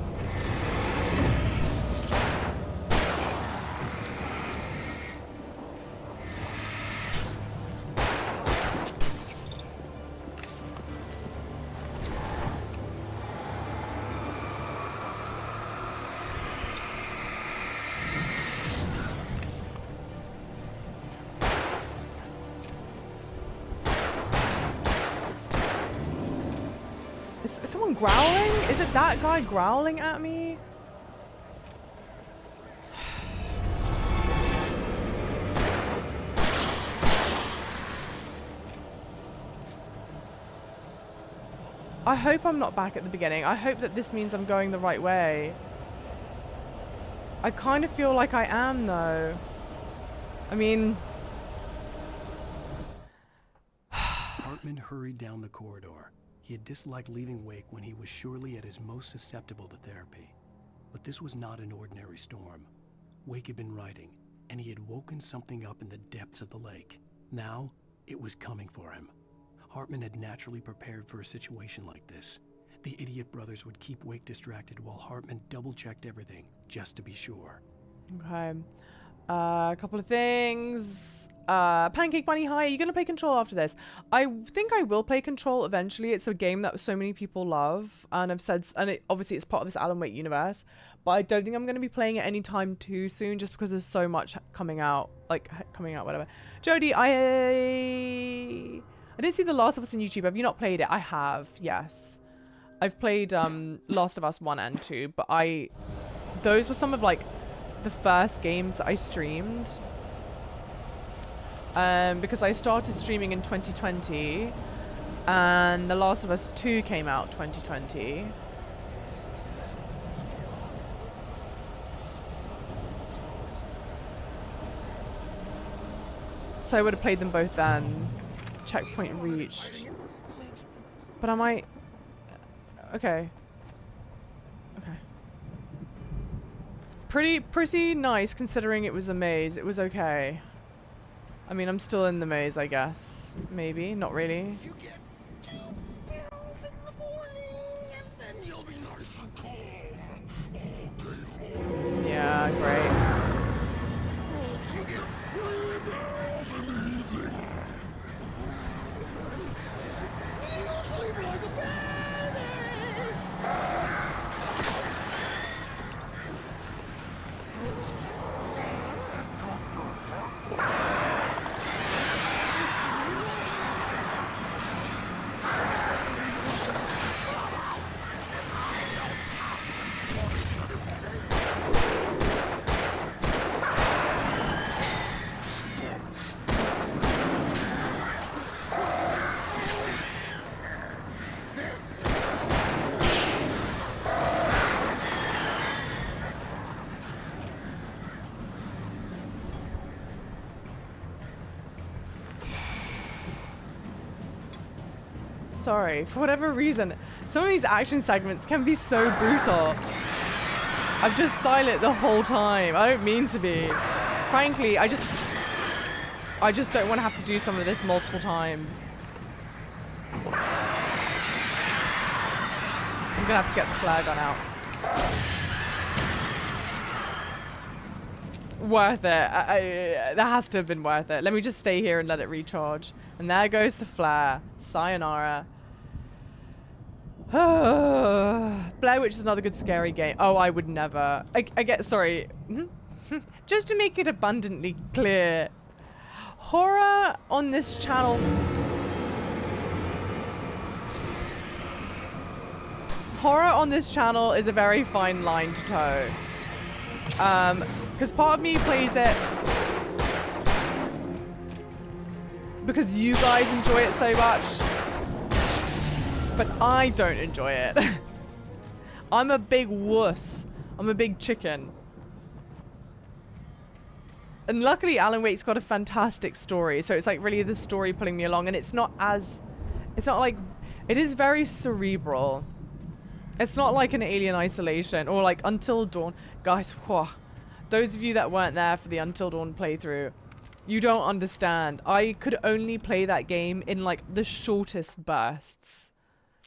[SPEAKER 2] Is someone growling? Is it that guy growling at me? I hope I'm not back at the beginning. I hope that this means I'm going the right way. I kind of feel like I am, though. I mean...
[SPEAKER 1] Hartman hurried down the corridor. He had disliked leaving Wake when he was surely at his most susceptible to therapy. But this was not an ordinary storm. Wake had been writing, and he had woken something up in the depths of the lake. Now, it was coming for him. Hartman had naturally prepared for a situation like this. The idiot brothers would keep Wake distracted while Hartman double-checked everything, just to be sure.
[SPEAKER 2] Okay. A couple of things. Pancake Bunny, hi. Are you going to play Control after this? I think I will play Control eventually. It's a game that so many people love. And I've said, and obviously it's part of this Alan Wake universe. But I don't think I'm going to be playing it anytime too soon just because there's so much coming out. Like, coming out, whatever. Jody, I didn't see The Last of Us on YouTube. Have you not played it? I have, yes. I've played Last of Us 1 and 2. But those were some of like the first games that I streamed. Because I started streaming in 2020 and The Last of Us 2 came out 2020. So I would have played them both then. Checkpoint reached. But I might... Okay. Okay. Pretty nice considering it was a maze. It was okay. I mean, I'm still in the maze, I guess. Maybe. Not really.
[SPEAKER 7] You get 2 pills in the morning, and then you'll be nice and calm all day long.
[SPEAKER 2] Yeah, great.
[SPEAKER 7] You get 3 pills in the evening. You sleep like a baby.
[SPEAKER 2] Sorry, for whatever reason, some of these action segments can be so brutal. I'm just silent the whole time. I don't mean to be. Frankly, I just don't want to have to do some of this multiple times. I'm gonna have to get the flare gun out. worth it. That has to have been worth it. Let me just stay here and let it recharge. And there goes the flare. Sayonara. Blair Witch is another good scary game. Oh, I would never. I get, sorry. Just to make it abundantly clear, horror on this channel. Horror on this channel is a very fine line to toe. Because part of me plays it because you guys enjoy it so much, but I don't enjoy it. I'm a big wuss. I'm a big chicken. And luckily Alan Wake's got a fantastic story, so it's like really the story pulling me along, and it's not like, it is very cerebral. It's not like an Alien Isolation or like Until Dawn. Guys, whoa, those of you that weren't there for the Until Dawn playthrough, you don't understand. I could only play that game in like the shortest bursts.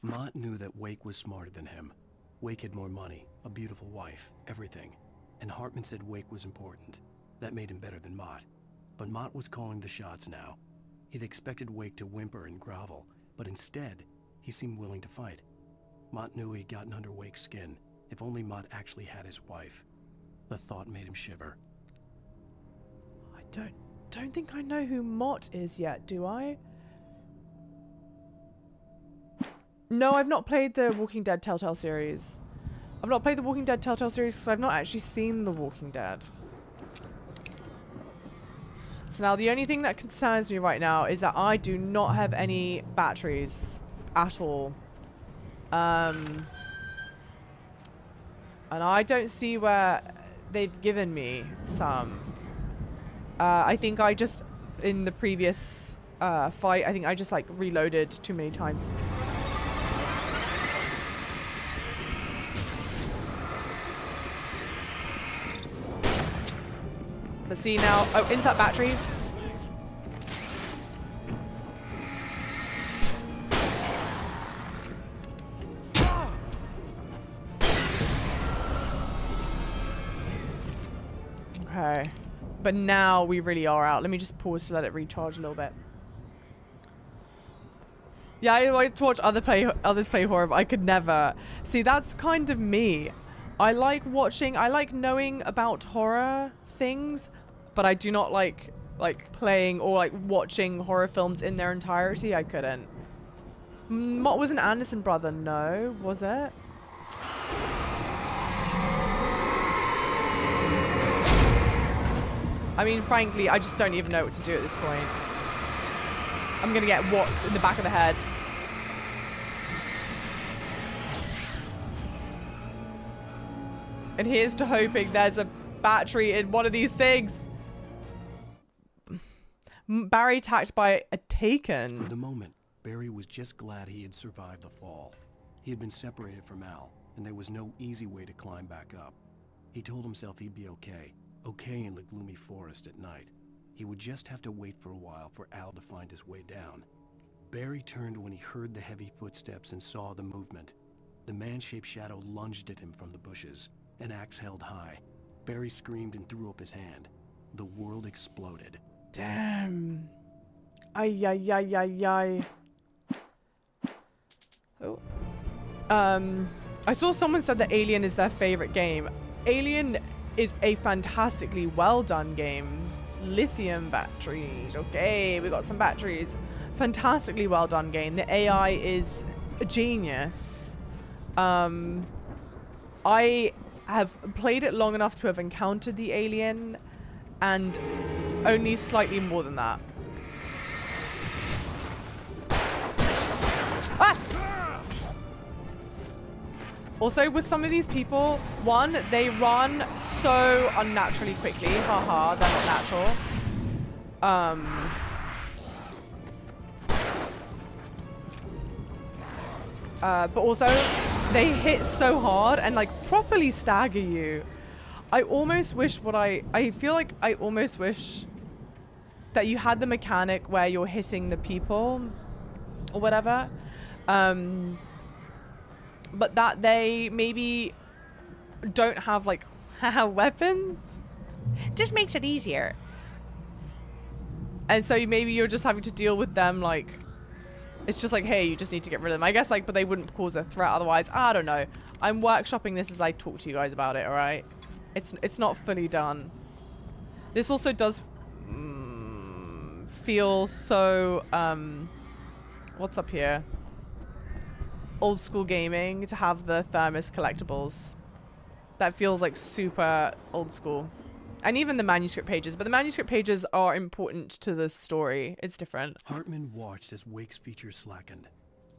[SPEAKER 1] Mott knew that Wake was smarter than him. Wake had more money, a beautiful wife, everything. And Hartman said Wake was important. That made him better than Mott. But Mott was calling the shots now. He'd expected Wake to whimper and grovel, but instead, he seemed willing to fight. Mott knew he'd gotten under Wake's skin. If only Mott actually had his wife. The thought made him shiver.
[SPEAKER 2] I don't think I know who Mott is yet, do I? No, I've not played the Walking Dead Telltale series. I've not played the Walking Dead Telltale series because I've not actually seen The Walking Dead. So now the only thing that concerns me right now is that I do not have any batteries at all. And I don't see where they've given me some. I think I just, in the previous fight, I think I just like reloaded too many times. Let's see now. Oh, insert battery. Okay. But now we really are out. Let me just pause to let it recharge a little bit. Yeah, I like to watch others play horror, but I could never. See, that's kind of me. I like knowing about horror things, but I do not like playing or like watching horror films in their entirety. I couldn't. What was an Anderson brother? No, was it? I mean, frankly, I just don't even know what to do at this point. I'm gonna get whacked in the back of the head. And here's to hoping there's a battery in one of these things. Barry attacked by a Taken.
[SPEAKER 1] For the moment, Barry was just glad he had survived the fall. He had been separated from Al, and there was no easy way to climb back up. He told himself he'd be okay. Okay in the gloomy forest at night. He would just have to wait for a while for Al to find his way down. Barry turned when he heard the heavy footsteps and saw the movement. The man-shaped shadow lunged at him from the bushes, an axe held high. Barry screamed and threw up his hand. The world exploded.
[SPEAKER 2] Damn. Ay, ay, ay, ay, ay. Oh. I saw someone said that Alien is their favorite game. Alien is a fantastically well done game. Lithium batteries. Okay, we got some batteries. Fantastically well done game. The AI is a genius. I have played it long enough to have encountered the alien, and only slightly more than that. Ah! Also, with some of these people, one, they run so unnaturally quickly. Haha, they're not natural. But also, they hit so hard and like properly stagger you. I almost wish I feel like I almost wish that you had the mechanic where you're hitting the people or whatever. But that they maybe don't have like weapons. just makes it easier. And so maybe you're just having to deal with them like, it's just like, hey, you just need to get rid of them. I guess like, but they wouldn't cause a threat otherwise. I don't know. I'm workshopping this as I talk to you guys about it, all right? It's not fully done. This also does feel so, what's up here? Old school gaming to have the thermos collectibles. That feels like super old school. And even the manuscript pages, but the manuscript pages are important to the story. It's different.
[SPEAKER 1] Hartman watched as Wake's features slackened.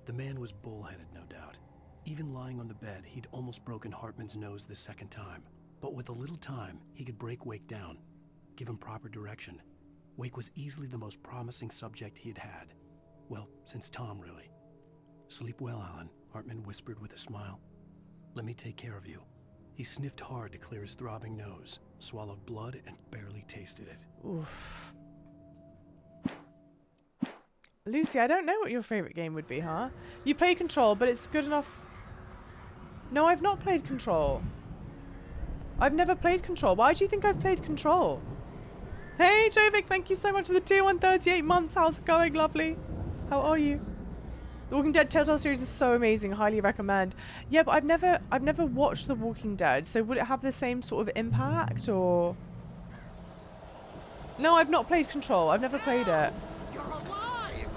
[SPEAKER 1] The man was bullheaded, no doubt. Even lying on the bed, he'd almost broken Hartman's nose the second time. But with a little time, he could break Wake down, give him proper direction. Wake was easily the most promising subject he'd had. Well, since Tom, really. Sleep well, Alan, Hartman whispered with a smile. Let me take care of you. He sniffed hard to clear his throbbing nose, swallowed blood, and barely tasted it.
[SPEAKER 2] Oof. Lucy, I don't know what your favorite game would be, huh? You play Control, but it's good enough. No, I've not played Control. I've never played Control. Why do you think I've played Control? Hey, Jovic, thank you so much for the tier 138 months. How's it going? Lovely. How are you? The Walking Dead Telltale series is so amazing. Highly recommend. Yeah, but I've never watched The Walking Dead. So would it have the same sort of impact or? No, I've not played Control. I've never played it.
[SPEAKER 10] You're alive!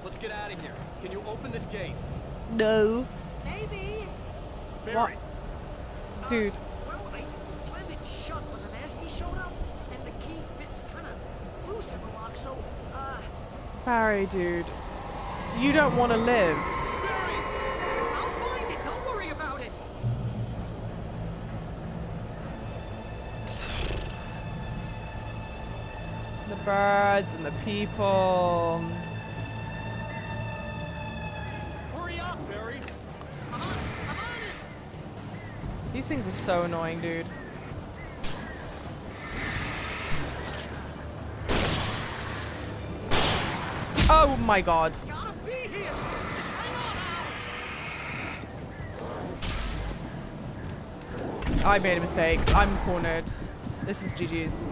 [SPEAKER 10] Let's get out of here. Can you open this gate?
[SPEAKER 2] No.
[SPEAKER 6] Maybe.
[SPEAKER 10] Barry.
[SPEAKER 2] Dude.
[SPEAKER 6] Well, I slammed it shut when the nasty showed up, and the key fits kind of loose in the lock, so,
[SPEAKER 2] Barry, dude. You don't want to live.
[SPEAKER 6] Barry! I'll find it. Don't worry about it.
[SPEAKER 2] The birds and the people.
[SPEAKER 10] Hurry up, Barry!
[SPEAKER 6] I'm on it.
[SPEAKER 2] These things are so annoying, dude. Oh my god.
[SPEAKER 6] Gotta be here. Just hang on now.
[SPEAKER 2] I made a mistake. I'm cornered. This is GG's.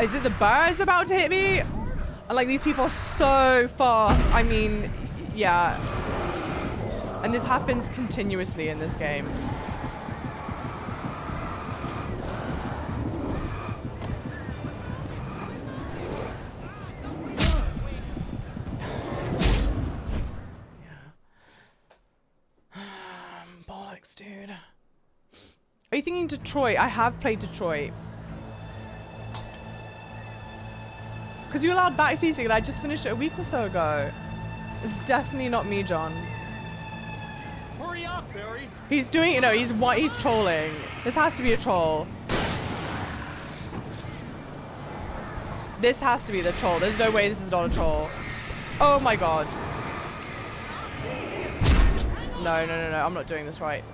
[SPEAKER 2] Is it the birds about to hit me? And like these people are so fast. I mean, yeah. And this happens continuously in this game. Bollocks, dude. Are you thinking Detroit? I have played Detroit. Because you allowed backseating and I just finished it a week or so ago. It's definitely not me, John.
[SPEAKER 10] Hurry up, Barry!
[SPEAKER 2] He's doing it. No, he's trolling. This has to be a troll. This has to be the troll. There's no way this is not a troll. Oh my god. No. I'm not doing this right.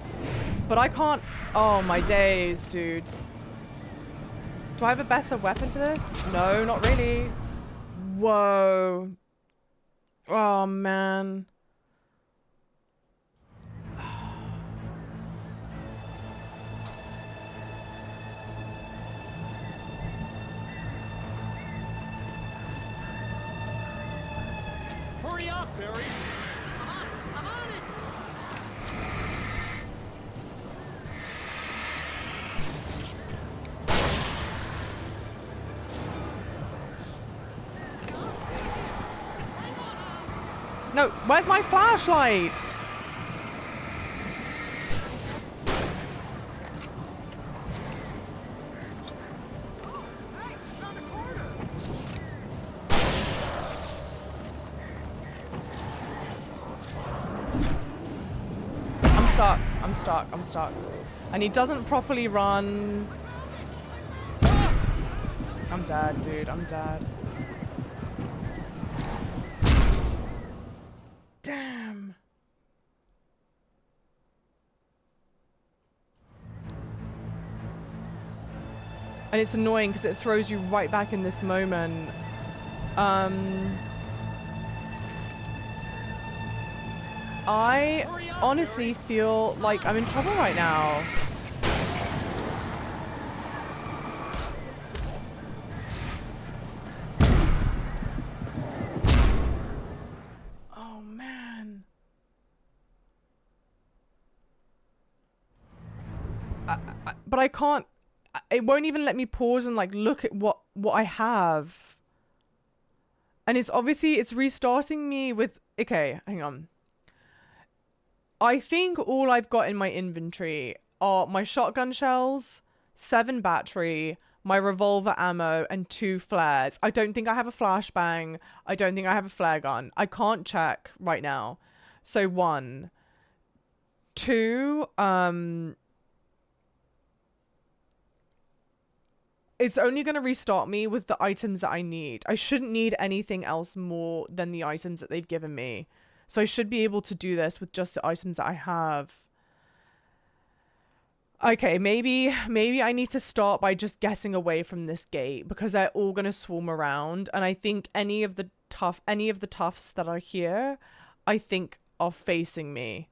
[SPEAKER 2] But I can't. Oh my days, dudes. Do I have a better weapon for this? No, not really. Whoa. Oh man.
[SPEAKER 10] Hurry up, Barry!
[SPEAKER 6] I'm on it.
[SPEAKER 2] No, where's my flashlight? I'm stuck. And he doesn't properly run. I'm dead, dude. I'm dead. Damn. And it's annoying because it throws you right back in this moment. I honestly feel like I'm in trouble right now. But I can't. It won't even let me pause and like look at what I have. And it's restarting me with. Okay, hang on. I think all I've got in my inventory are my shotgun shells, 7 battery, my revolver ammo, and 2 flares. I don't think I have a flashbang. I don't think I have a flare gun. I can't check right now. So 1, 2, it's only going to restart me with the items that I need. I shouldn't need anything else more than the items that they've given me. So I should be able to do this with just the items that I have. Okay, maybe I need to start by just getting away from this gate because they're all going to swarm around. And I think any of the toughs that are here, I think are facing me.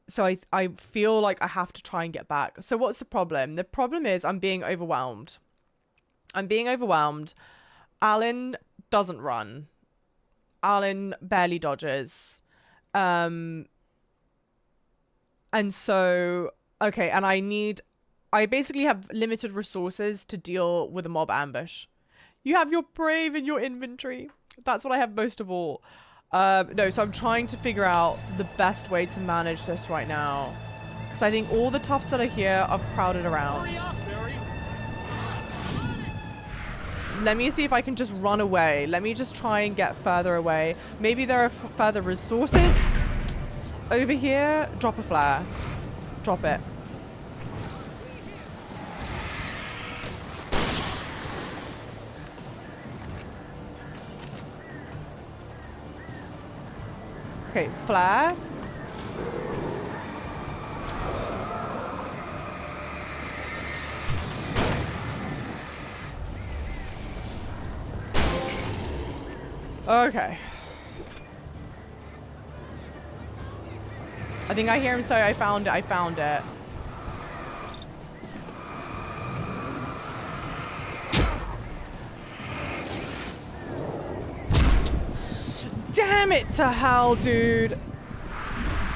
[SPEAKER 2] So I feel like I have to try and get back. So what's the problem? The problem is I'm being overwhelmed. Alan doesn't run. Alan barely dodges. And so, okay, and I basically have limited resources to deal with a mob ambush. You have your brave in your inventory. That's what I have most of all. No, so I'm trying to figure out the best way to manage this right now. Because I think all the toughs that are here are crowded around. Let me see if I can just run away. Let me just try and get further away. Maybe there are further resources over here. Drop a flare. Drop it. Okay, flare. Okay. I think I hear him say, I found it. Damn it to hell, dude.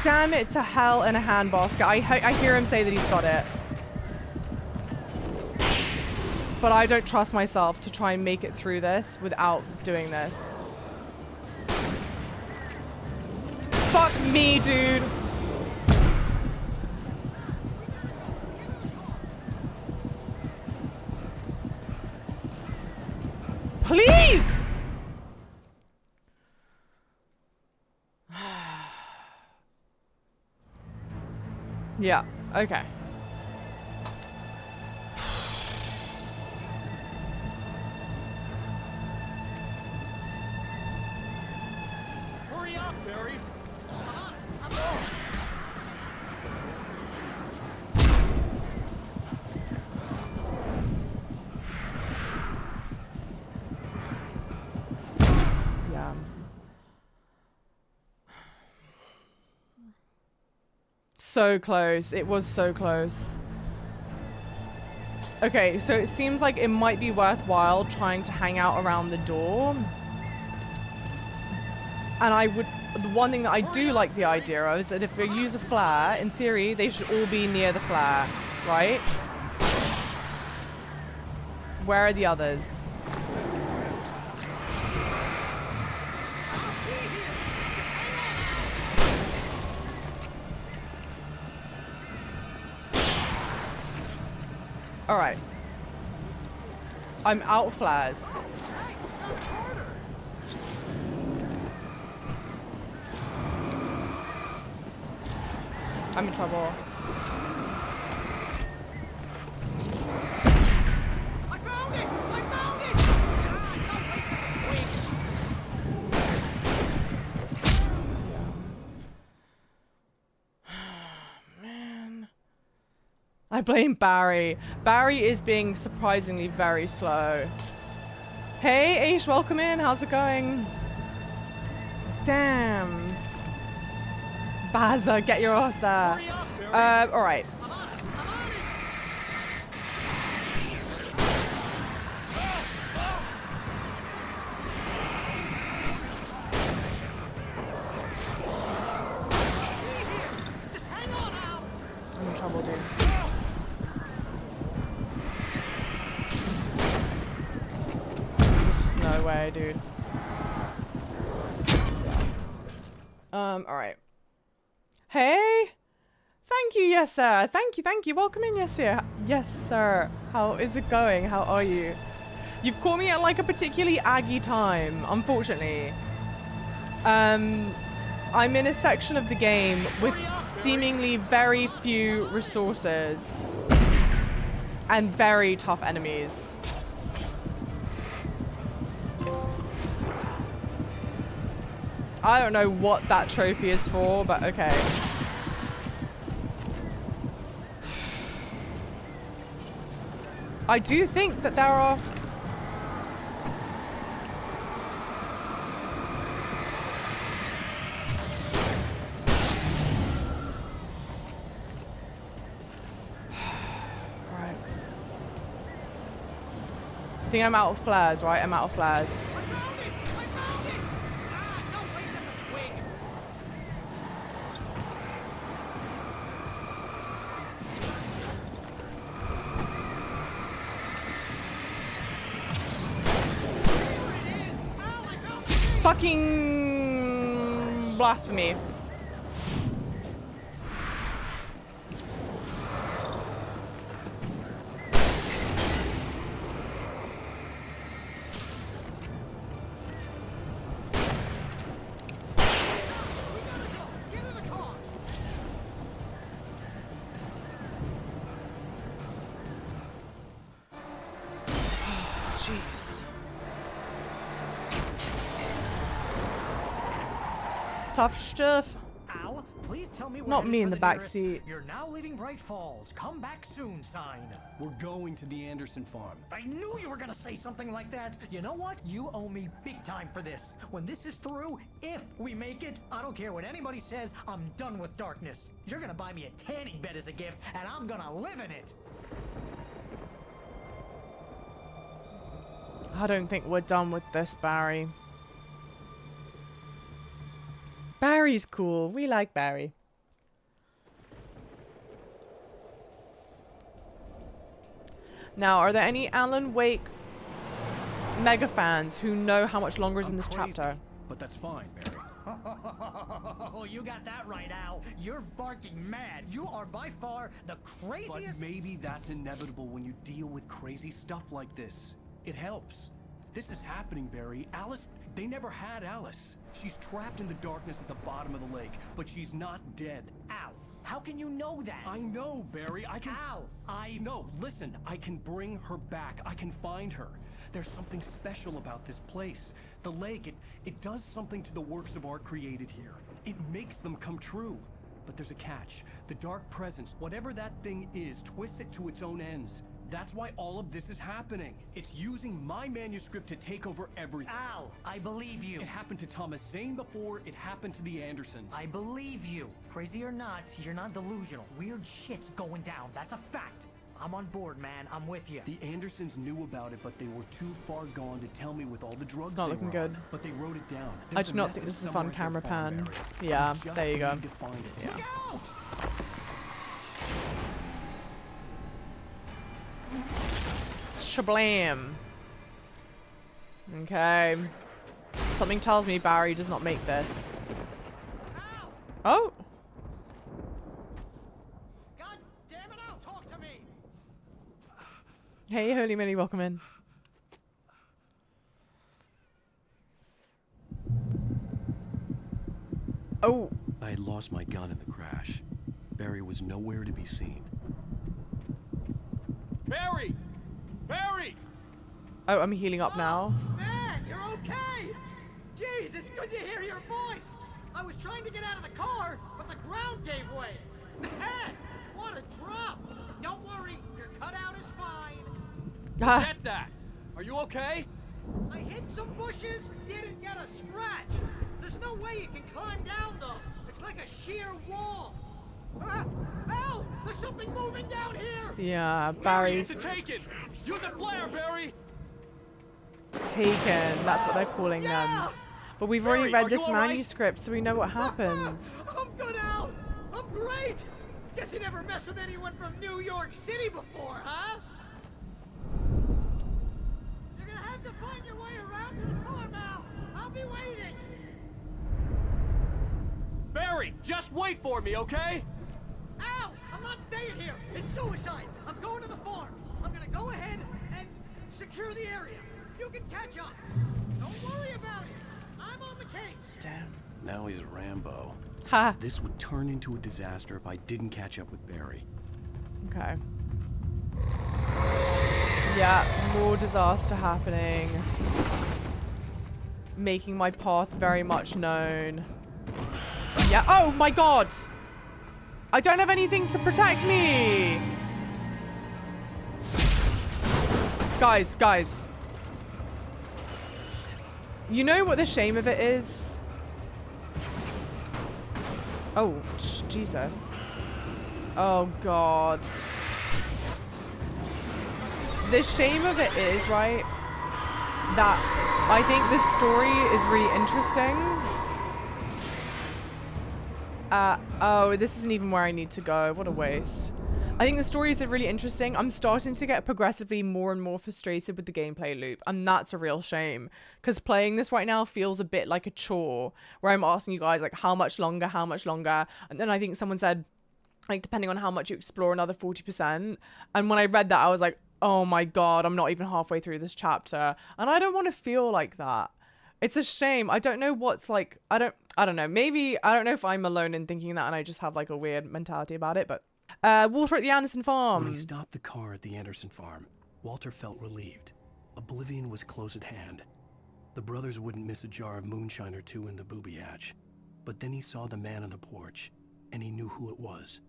[SPEAKER 2] Damn it to hell in a handbasket. I hear him say that he's got it. But I don't trust myself to try and make it through this without doing this. Fuck me, dude. Please! Yeah, okay.
[SPEAKER 6] Hurry up, Barry.
[SPEAKER 2] Yeah. So close. It was so close. Okay, so it seems like it might be worthwhile trying to hang out around the door. And the one thing that I do like the idea of is that if they use a flare, in theory, they should all be near the flare, right? Where are the others? All right. I'm out of flares. I'm in trouble.
[SPEAKER 6] I found it!
[SPEAKER 2] Man. I blame Barry. Barry is being surprisingly very slow. Hey, Aish, welcome in. How's it going? Damn. Bazza, get your ass there. Alright. I'm in trouble, dude. No way, dude. Alright. Hey! Thank you, yes sir. Thank you. Welcome in, yes sir. Yes sir. How is it going? How are you? You've caught me at like a particularly aggy time, unfortunately. I'm in a section of the game with seemingly very few resources and very tough enemies. I don't know what that trophy is for, but okay. I do think that there are... Right. I think I'm out of flares, right? I'm out of flares. Fucking blasphemy. Jeez. Tough stuff.
[SPEAKER 6] Al, please tell me
[SPEAKER 2] Not me in the back seat.
[SPEAKER 6] You're now leaving Bright Falls. Come back soon sign.
[SPEAKER 1] We're going to the Anderson farm.
[SPEAKER 6] I knew you were gonna say something like that. You know what? You owe me big time for this. When this is through, if we make it, I don't care what anybody says, I'm done with darkness. You're gonna buy me a tanning bed as a gift, and I'm gonna live in it.
[SPEAKER 2] I don't think we're done with this, Barry. Barry's cool. We like Barry. Now, are there any Alan Wake mega fans who know how much longer is in this chapter?
[SPEAKER 1] But that's fine, Barry.
[SPEAKER 6] Oh, you got that right, Al. You're barking mad. You are by far the craziest...
[SPEAKER 1] But maybe that's inevitable when you deal with crazy stuff like this. It helps. This is happening, Barry. Alice, they never had Alice. She's trapped in the darkness at the bottom of the lake, but she's not dead.
[SPEAKER 6] Al, how can you know that?
[SPEAKER 1] I know, Barry. I can...
[SPEAKER 6] Al,
[SPEAKER 1] No, listen. I can bring her back. I can find her. There's something special about this place. The lake, it does something to the works of art created here. It makes them come true. But there's a catch. The dark presence, whatever that thing is, twists it to its own ends. That's why all of this is happening. It's using my manuscript to take over everything.
[SPEAKER 6] Al, I believe you.
[SPEAKER 1] It happened to Thomas Zane before, it happened to the Andersons.
[SPEAKER 6] I believe you. Crazy or not, you're not delusional. Weird shit's going down. That's a fact. I'm on board, man. I'm with you.
[SPEAKER 1] The Andersons knew about it, but they were too far gone to tell me with all the drugs
[SPEAKER 2] It's not looking good.
[SPEAKER 1] But they wrote it down.
[SPEAKER 2] I do not think this is a fun camera pan. Yeah, there you go. Yeah.
[SPEAKER 6] Look out!
[SPEAKER 2] Shablam. Okay. Something tells me Barry does not make this. Oh!
[SPEAKER 6] God damn it, Al, talk to me!
[SPEAKER 2] Hey, Holy Minnie, welcome in. Oh!
[SPEAKER 1] I had lost my gun in the crash. Barry was nowhere to be seen.
[SPEAKER 10] Barry! Barry!
[SPEAKER 2] Oh, I'm healing up now.
[SPEAKER 6] Man, you're okay! Jeez, it's good to hear your voice! I was trying to get out of the car, but the ground gave way. Man, what a drop! Don't worry, your cutout is fine.
[SPEAKER 10] Get that! Are you okay?
[SPEAKER 6] I hit some bushes, didn't get a scratch. There's no way you can climb down, though. It's like a sheer wall. Al, there's something moving down here!
[SPEAKER 2] Yeah, Barry's
[SPEAKER 10] Taken! Use a flare, Barry!
[SPEAKER 2] taken. That's what they're calling them. But we've already
[SPEAKER 10] Barry,
[SPEAKER 2] read
[SPEAKER 10] are
[SPEAKER 2] this
[SPEAKER 10] you all right?
[SPEAKER 2] manuscript, so we know what happens.
[SPEAKER 6] I'm good, Al! I'm great! Guess you never messed with anyone from New York City before, huh? You're gonna have
[SPEAKER 15] have to find your way around to the farm now. I'll be waiting.
[SPEAKER 10] Barry, just wait for me, okay?
[SPEAKER 15] Al, I'm not staying here. It's suicide. I'm going to the farm. I'm gonna go ahead and secure the area. You can catch up. Don't worry about it. I'm on the case.
[SPEAKER 2] Damn.
[SPEAKER 1] Now he's Rambo.
[SPEAKER 2] Ha.
[SPEAKER 1] This would turn into a disaster if I didn't catch up with Barry.
[SPEAKER 2] Okay. Yeah, more disaster happening. Making my path very much known. Yeah. Oh my god! I don't have anything to protect me! Guys. You know what the shame of it is? Oh, Jesus. Oh god. The shame of it is, right, that I think the story is really interesting. Oh, this isn't even where I need to go. What a waste. I think the stories are really interesting. I'm starting to get progressively more and more frustrated with the gameplay loop, and that's a real shame, because playing this right now feels a bit like a chore, where I'm asking you guys, like, how much longer, and then I think someone said, like, depending on how much you explore, another 40%, and when I read that, I was like, oh my god, I'm not even halfway through this chapter, and I don't want to feel like that. It's a shame. I don't know what's like, I don't know, maybe, I don't know if I'm alone in thinking that and I just have like a weird mentality about it, but Walter at the Anderson farm.
[SPEAKER 1] When he stopped the car at the Anderson farm, Walter felt relieved. Oblivion was close at hand. The brothers wouldn't miss a jar of moonshine or two in the booby hatch. But then he saw the man on the porch, and he knew who it was.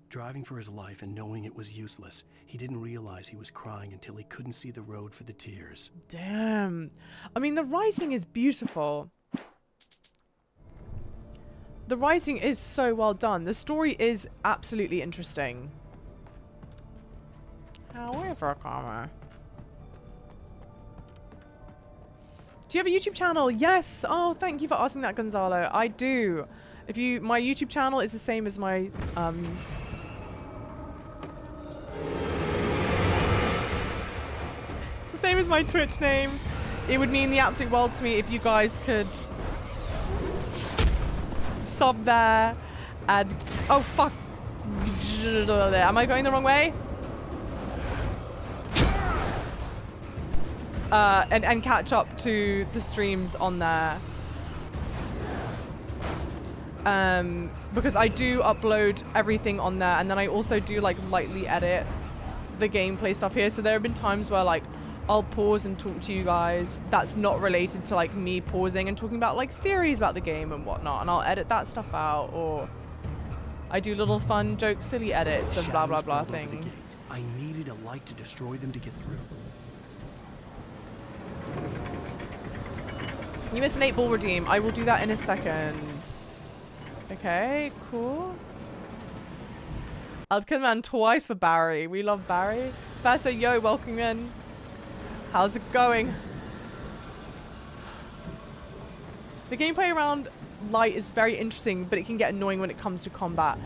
[SPEAKER 1] Driving for his life and knowing it was useless, he didn't realize he was crying until he couldn't see the road for the tears.
[SPEAKER 2] Damn. I mean, the writing is beautiful. The writing is so well done. The story is absolutely interesting. However, do you have a YouTube channel? Yes. Oh, thank you for asking that, Gonzalo. I do. My YouTube channel is the same as my it's the same as my Twitch name. It would mean the absolute world to me if you guys could sub there and oh fuck. Am I going the wrong way? And catch up to the streams on there. Because I do upload everything on there, and then I also do like lightly edit the gameplay stuff here. So there have been times where like I'll pause and talk to you guys that's not related to like me pausing and talking about like theories about the game and whatnot, and I'll edit that stuff out, or I do little fun joke silly edits and blah blah blah thing.
[SPEAKER 1] I needed a light to destroy them to get through.
[SPEAKER 2] You missed an 8-ball redeem. I will do that in a second. Okay, cool. I'd come man twice for Barry. We love Barry. Professor, yo, welcome in. How's it going? The gameplay around light is very interesting, but it can get annoying when it comes to combat.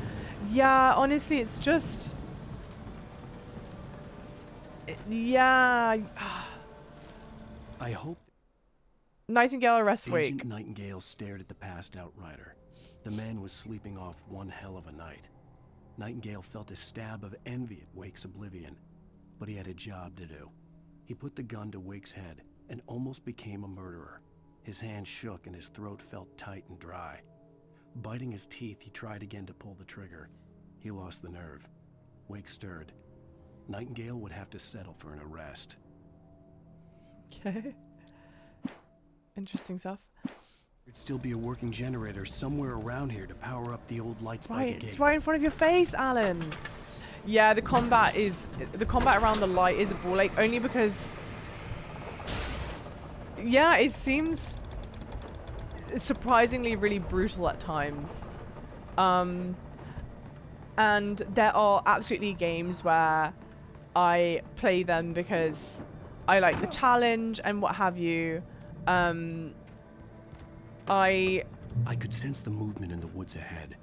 [SPEAKER 2] Yeah, honestly, it's just... Yeah.
[SPEAKER 1] I hope...
[SPEAKER 2] Nightingale arrest wake.
[SPEAKER 1] Agent Nightingale stared at the passed out rider. The man was sleeping off one hell of a night. Nightingale felt a stab of envy at Wake's oblivion, but he had a job to do. He put the gun to Wake's head and almost became a murderer. His hand shook and his throat felt tight and dry. Biting his teeth, he tried again to pull the trigger. He lost the nerve. Wake stirred. Nightingale would have to settle for an arrest.
[SPEAKER 2] Okay. Interesting stuff.
[SPEAKER 1] There'd still be a working generator somewhere around here to power up the old lights by the gate.
[SPEAKER 2] It's right in front of your face, Alan. Yeah, the combat around the light is a ball ache, only because yeah, it seems surprisingly really brutal at times. And there are absolutely games where I play them because I like the challenge and what have you. I
[SPEAKER 1] could sense the movement in the woods ahead.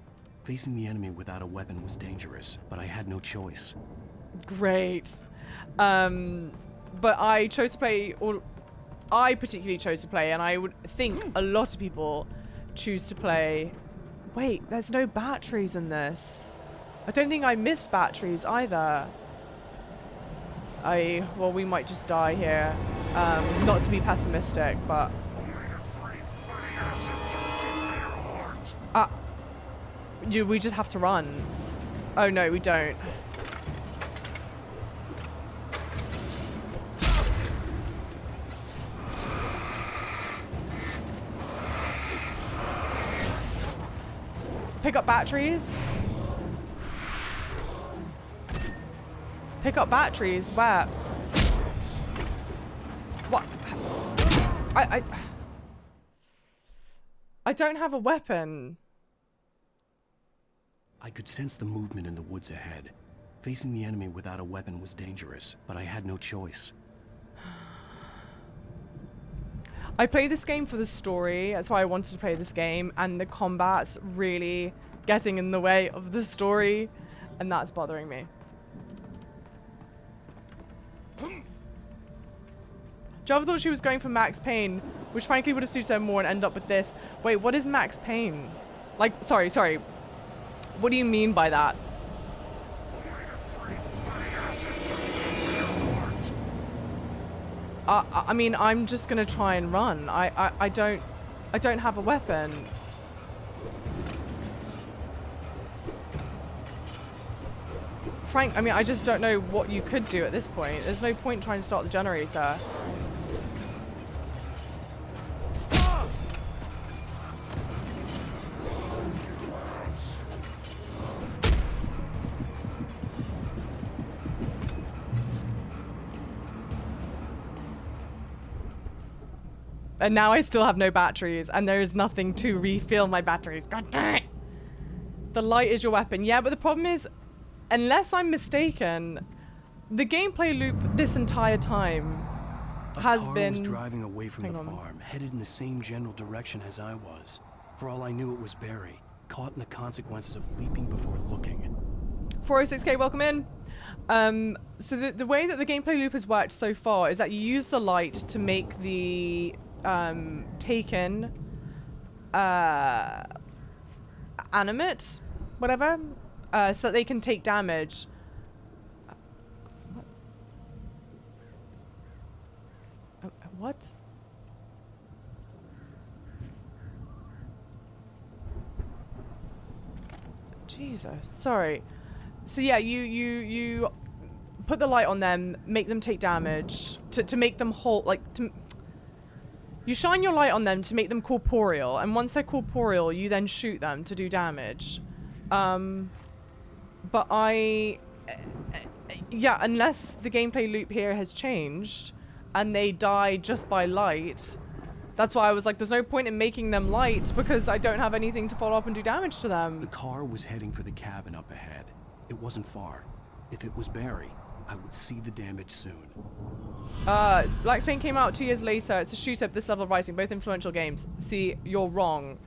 [SPEAKER 1] Facing the enemy without a weapon was dangerous, but I had no choice.
[SPEAKER 2] Great. But I chose to play all... I particularly chose to play, and I would think a lot of people choose to play. Wait, there's no batteries in this. I don't think I missed batteries either. Well, we might just die here. Not to be pessimistic, but... we just have to run. Oh no, we don't. Pick up batteries? Pick up batteries? Where? What? I don't have a weapon.
[SPEAKER 1] I could sense the movement in the woods ahead. Facing the enemy without a weapon was dangerous, but I had no choice.
[SPEAKER 2] I played this game for the story. That's why I wanted to play this game, and the combat's really getting in the way of the story, and that's bothering me. Java thought she was going for Max Payne, which frankly would have suited her more and end up with this. Wait, what is Max Payne? Like, sorry. What do you mean by that? I mean, I'm just gonna try and run. I don't have a weapon. Frank, I mean, I just don't know what you could do at this point. There's no point trying to start the generator. And now I still have no batteries, and there is nothing to refill my batteries. God damn it! The light is your weapon. Yeah, but the problem is, unless I'm mistaken, the gameplay loop this entire time has been...
[SPEAKER 1] was driving away from the farm, headed in the same general direction as I was. For all I knew, it was Barry, caught in the consequences of leaping before looking.
[SPEAKER 2] 406k, welcome in. So the way that the gameplay loop has worked so far is that you use the light to make the taken animate, whatever, so that they can take damage. What? Jesus, sorry. So yeah, you put the light on them, make them take damage to make them halt, like you shine your light on them to make them corporeal, and once they're corporeal, you then shoot them to do damage. But yeah, unless the gameplay loop here has changed and they die just by light, that's why I was like, there's no point in making them light because I don't have anything to follow up and do damage to them.
[SPEAKER 1] The car was heading for the cabin up ahead. It wasn't far. If it was Barry, I would see the damage soon.
[SPEAKER 2] Black Spain came out 2 years later. It's a shooter of this level of writing, both influential games. See, you're wrong.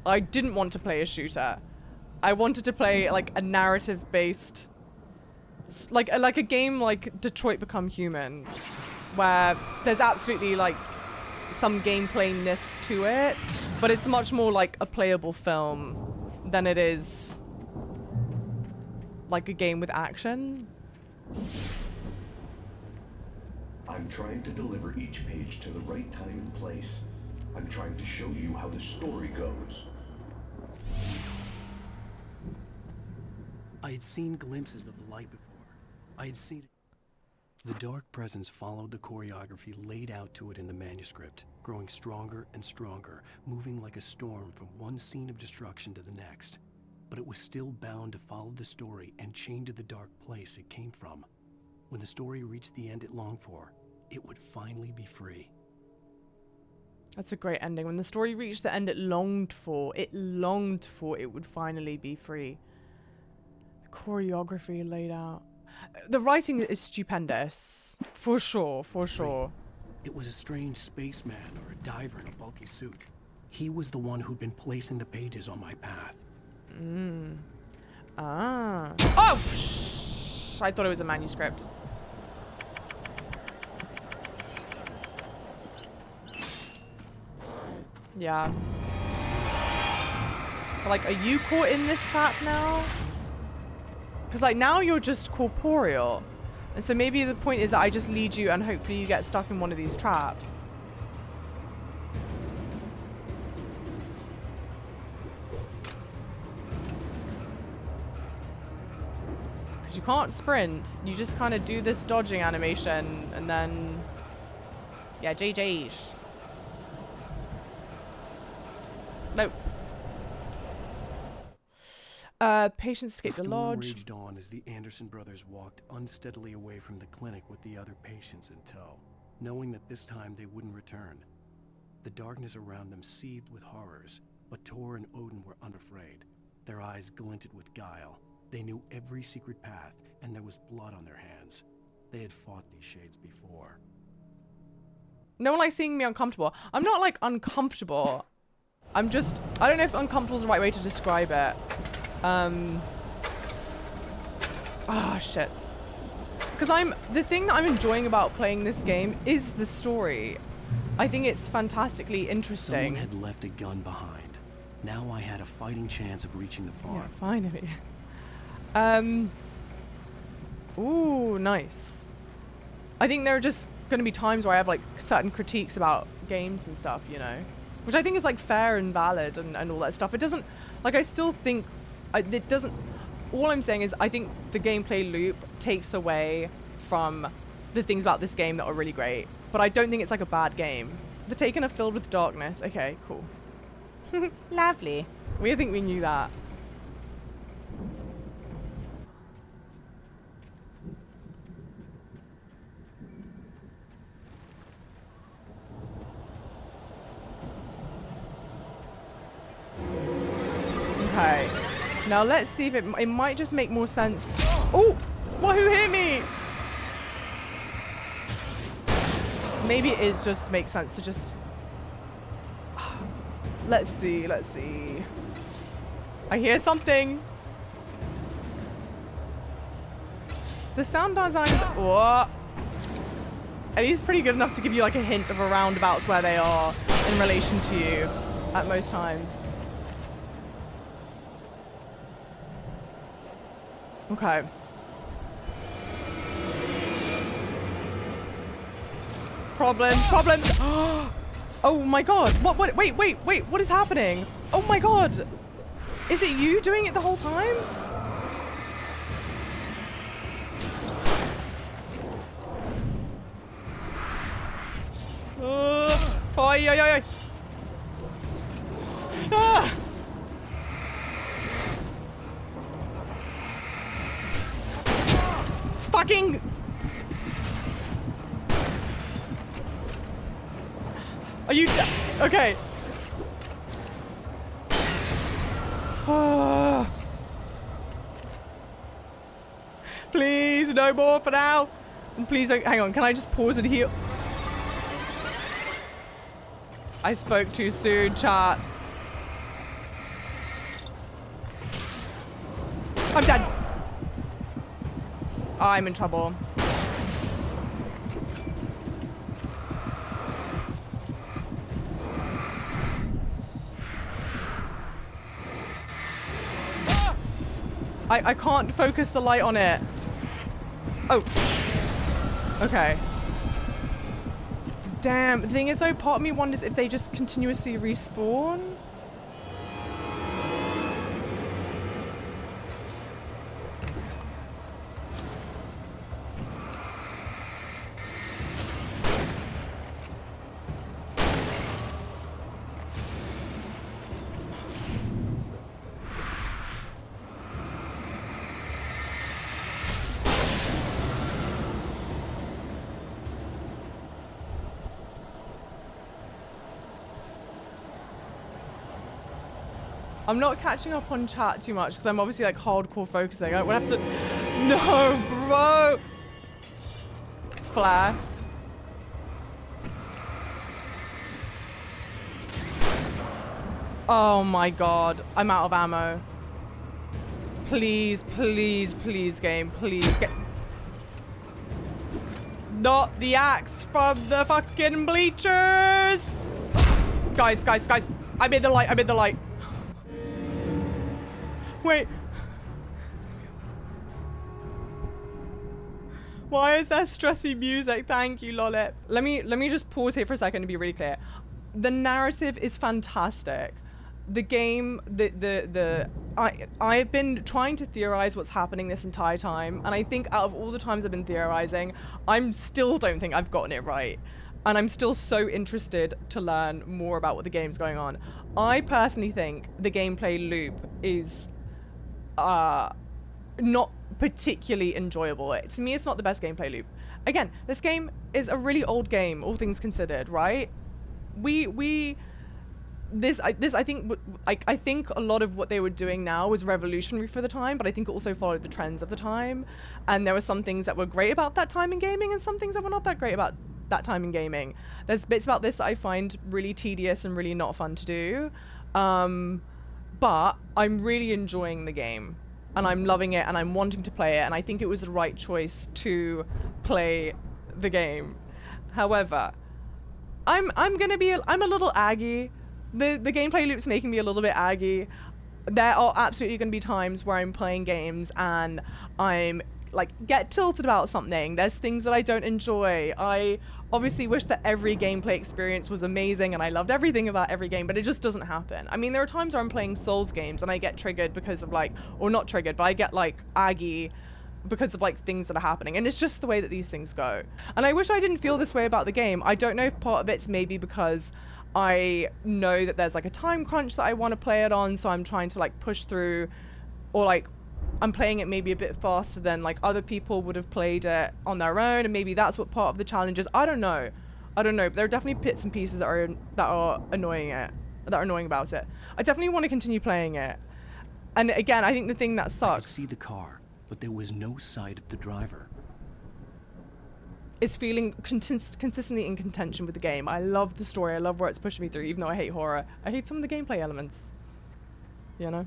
[SPEAKER 2] I didn't want to play a shooter. I wanted to play like a narrative-based, like a game like Detroit Become Human, where there's absolutely like some gameplayness to it, but it's much more like a playable film than it is like a game with action.
[SPEAKER 16] I'm trying to deliver each page to the right time and place. I'm trying to show you how the story goes.
[SPEAKER 1] I had seen glimpses of the light before. I had seen it. The dark presence followed the choreography laid out to it in the manuscript, growing stronger and stronger, moving like a storm from one scene of destruction to the next. But it was still bound to follow the story and chained to the dark place it came from. When the story reached the end it longed for, it would finally be free.
[SPEAKER 2] That's a great ending. When the story reached the end it longed for, it would finally be free. The choreography laid out. The writing is stupendous. For sure, for sure.
[SPEAKER 1] It was a strange spaceman or a diver in a bulky suit. He was the one who'd been placing the pages on my path.
[SPEAKER 2] Ah. Oh! I thought it was a manuscript. Yeah. But, like, are you caught in this trap now? Because, like, now you're just corporeal. And so maybe the point is that I just lead you and hopefully you get stuck in one of these traps. Because you can't sprint. You just kind of do this dodging animation and then... Yeah, GG's. Nope. Patients escaped the lodge.
[SPEAKER 1] Raged on as the Anderson brothers walked unsteadily away from the clinic with the other patients in tow, knowing that this time they wouldn't return. The darkness around them seethed with horrors, but Tor and Odin were unafraid. Their eyes glinted with guile. They knew every secret path, and there was blood on their hands. They had fought these shades before.
[SPEAKER 2] No one likes seeing me uncomfortable. I'm not, like, uncomfortable. I'm just... I don't know if uncomfortable is the right way to describe it. Shit. Because the thing that I'm enjoying about playing this game is the story. I think it's fantastically interesting.
[SPEAKER 1] Someone had left a gun behind. Now I had a fighting chance of reaching the farm.
[SPEAKER 2] Yeah, finally. Ooh, nice. I think there are just going to be times where I have, like, certain critiques about games and stuff, you know? Which I think is, like, fair and valid and all that stuff. It doesn't... Like, I still think... it doesn't... All I'm saying is I think the gameplay loop takes away from the things about this game that are really great. But I don't think it's, like, a bad game. The Taken are filled with darkness. Okay, cool. Lovely. I think we knew that. Okay. Now let's see if it might just make more sense. Oh! What? Who hit me? Maybe it is just makes sense to just... Let's see, let's see. I hear something. The sound design is... What? At least pretty good enough to give you like a hint of around abouts where they are in relation to you at most times. Okay. Problems. Oh my god. What? Wait. What is happening? Oh my god. Is it you doing it the whole time? Oi. Ah! Fucking... Are you... Okay. Please, no more for now. And please don't... Hang on, can I just pause and heal? I spoke too soon, chat. I'm dead. I'm in trouble. I can't focus the light on it. Oh. Okay. Damn. The thing is though, part of me wonders if they just continuously respawn. I'm not catching up on chat too much because I'm obviously like hardcore focusing. I would have to... No, bro! Flare. Oh my god. I'm out of ammo. Please, please, please, game. Please get... Not the axe from the fucking bleachers! Guys. I'm in the light. Wait. Why is there stressy music? Thank you, Lollip. Let me just pause here for a second to be really clear. The narrative is fantastic. The game, I've been trying to theorize what's happening this entire time, and I think out of all the times I've been theorizing, I still don't think I've gotten it right. And I'm still so interested to learn more about what the game's going on. I personally think the gameplay loop is not particularly enjoyable. To me, it's not the best gameplay loop. Again, this game is a really old game, all things considered, right? I think a lot of what they were doing now was revolutionary for the time, but I think it also followed the trends of the time. And there were some things that were great about that time in gaming and some things that were not that great about that time in gaming. There's bits about this that I find really tedious and really not fun to do. But I'm really enjoying the game and I'm loving it and I'm wanting to play it, and I think it was the right choice to play the game. However, I'm a little aggy. The gameplay loop's making me a little bit aggy. There are absolutely going to be times where I'm playing games and I'm like get tilted about something. There's things that I don't enjoy. I obviously wish that every gameplay experience was amazing and I loved everything about every game, but it just doesn't happen. I mean, there are times where I'm playing Souls games and I get triggered because of like, or not triggered, but I get like aggy because of like things that are happening, and it's just the way that these things go. And I wish I didn't feel this way about the game. I don't know if part of it's maybe because I know that there's like a time crunch that I want to play it on, so I'm trying to like push through, or like I'm playing it maybe a bit faster than like other people would have played it on their own, and maybe that's what part of the challenge is. I don't know, but there are definitely bits and pieces that are annoying about it. I definitely want to continue playing it. And again, I think the thing that sucks,
[SPEAKER 1] I could see the car, but there was no sight of the driver.
[SPEAKER 2] is feeling consistently in contention with the game. I love the story. I love where it's pushing me through, even though I hate horror. I hate some of the gameplay elements, you know?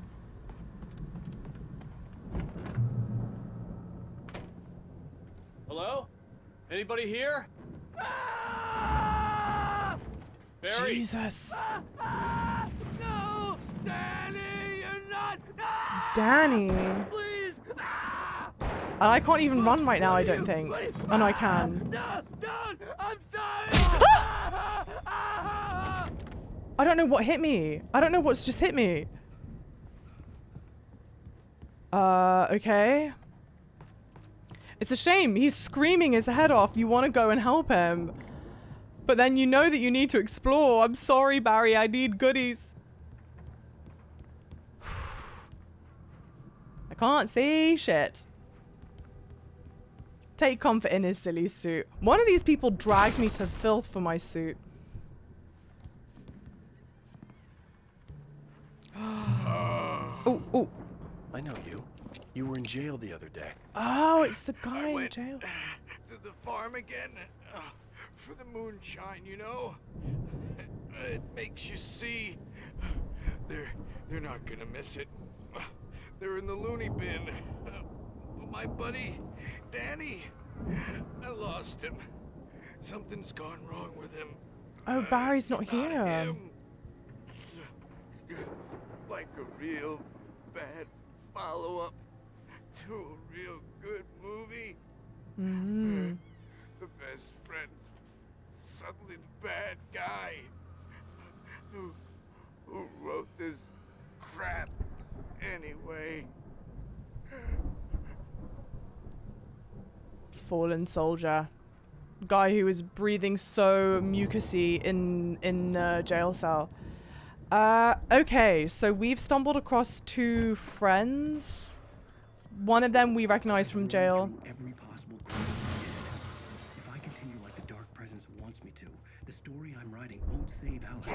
[SPEAKER 10] Hello? Anybody here? Barry?
[SPEAKER 2] Jesus.
[SPEAKER 7] No! Danny, you're not!
[SPEAKER 2] Danny.
[SPEAKER 7] Please!
[SPEAKER 2] And I can't even run right now, I don't think. Oh no, I can.
[SPEAKER 7] No, don't! I'm sorry!
[SPEAKER 2] I don't know what hit me. I don't know what's just hit me. Okay. It's a shame. He's screaming his head off. You want to go and help him. But then you know that you need to explore. I'm sorry, Barry. I need goodies. I can't see shit. Take comfort in his silly suit. One of these people dragged me to filth for my suit. Oh.
[SPEAKER 1] I know you. You were in jail the other day.
[SPEAKER 2] Oh, it's the guy in jail.
[SPEAKER 9] To the farm again for the moonshine, you know. It makes you see. They're not gonna miss it. They're in the loony bin. But my buddy, Danny, I lost him. Something's gone wrong with him.
[SPEAKER 2] Oh, Barry's not
[SPEAKER 9] It's
[SPEAKER 2] here.
[SPEAKER 9] him. Like a real bad follow-up to a real good movie.
[SPEAKER 2] Mm-hmm.
[SPEAKER 9] The best friend's suddenly the bad guy. Who wrote this crap anyway?
[SPEAKER 2] Fallen soldier. Guy who was breathing so mucusy in the jail cell. Okay, so we've stumbled across two friends. One of them we recognize from jail.
[SPEAKER 1] Every possible clue. If I continue like the Dark Presence wants me to, the story I'm writing won't save Alice.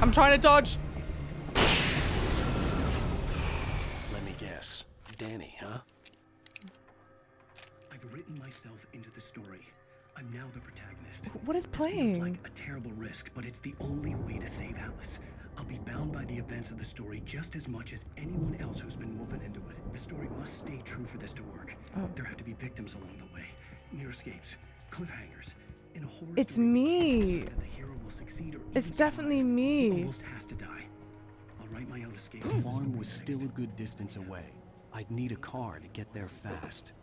[SPEAKER 2] I'm trying to dodge.
[SPEAKER 1] Let me guess. Danny, huh? I've written myself into the story. I'm now the protagonist.
[SPEAKER 2] What is
[SPEAKER 1] This
[SPEAKER 2] playing?
[SPEAKER 1] feels like a terrible risk, but it's the only way to save Alice. I'll be bound by the events of the story just as much as anyone else who's been woven into it. The story must stay true for this to work.
[SPEAKER 2] Oh.
[SPEAKER 1] There have to be victims along the way, near escapes, cliffhangers. In a horror
[SPEAKER 2] It's
[SPEAKER 1] story,
[SPEAKER 2] me.
[SPEAKER 1] that the hero will succeed or
[SPEAKER 2] It's
[SPEAKER 1] even
[SPEAKER 2] definitely
[SPEAKER 1] survive. He
[SPEAKER 2] me.
[SPEAKER 1] almost has to die. I'll write my own escape. The farm was still a good distance away. I'd need a car to get there fast.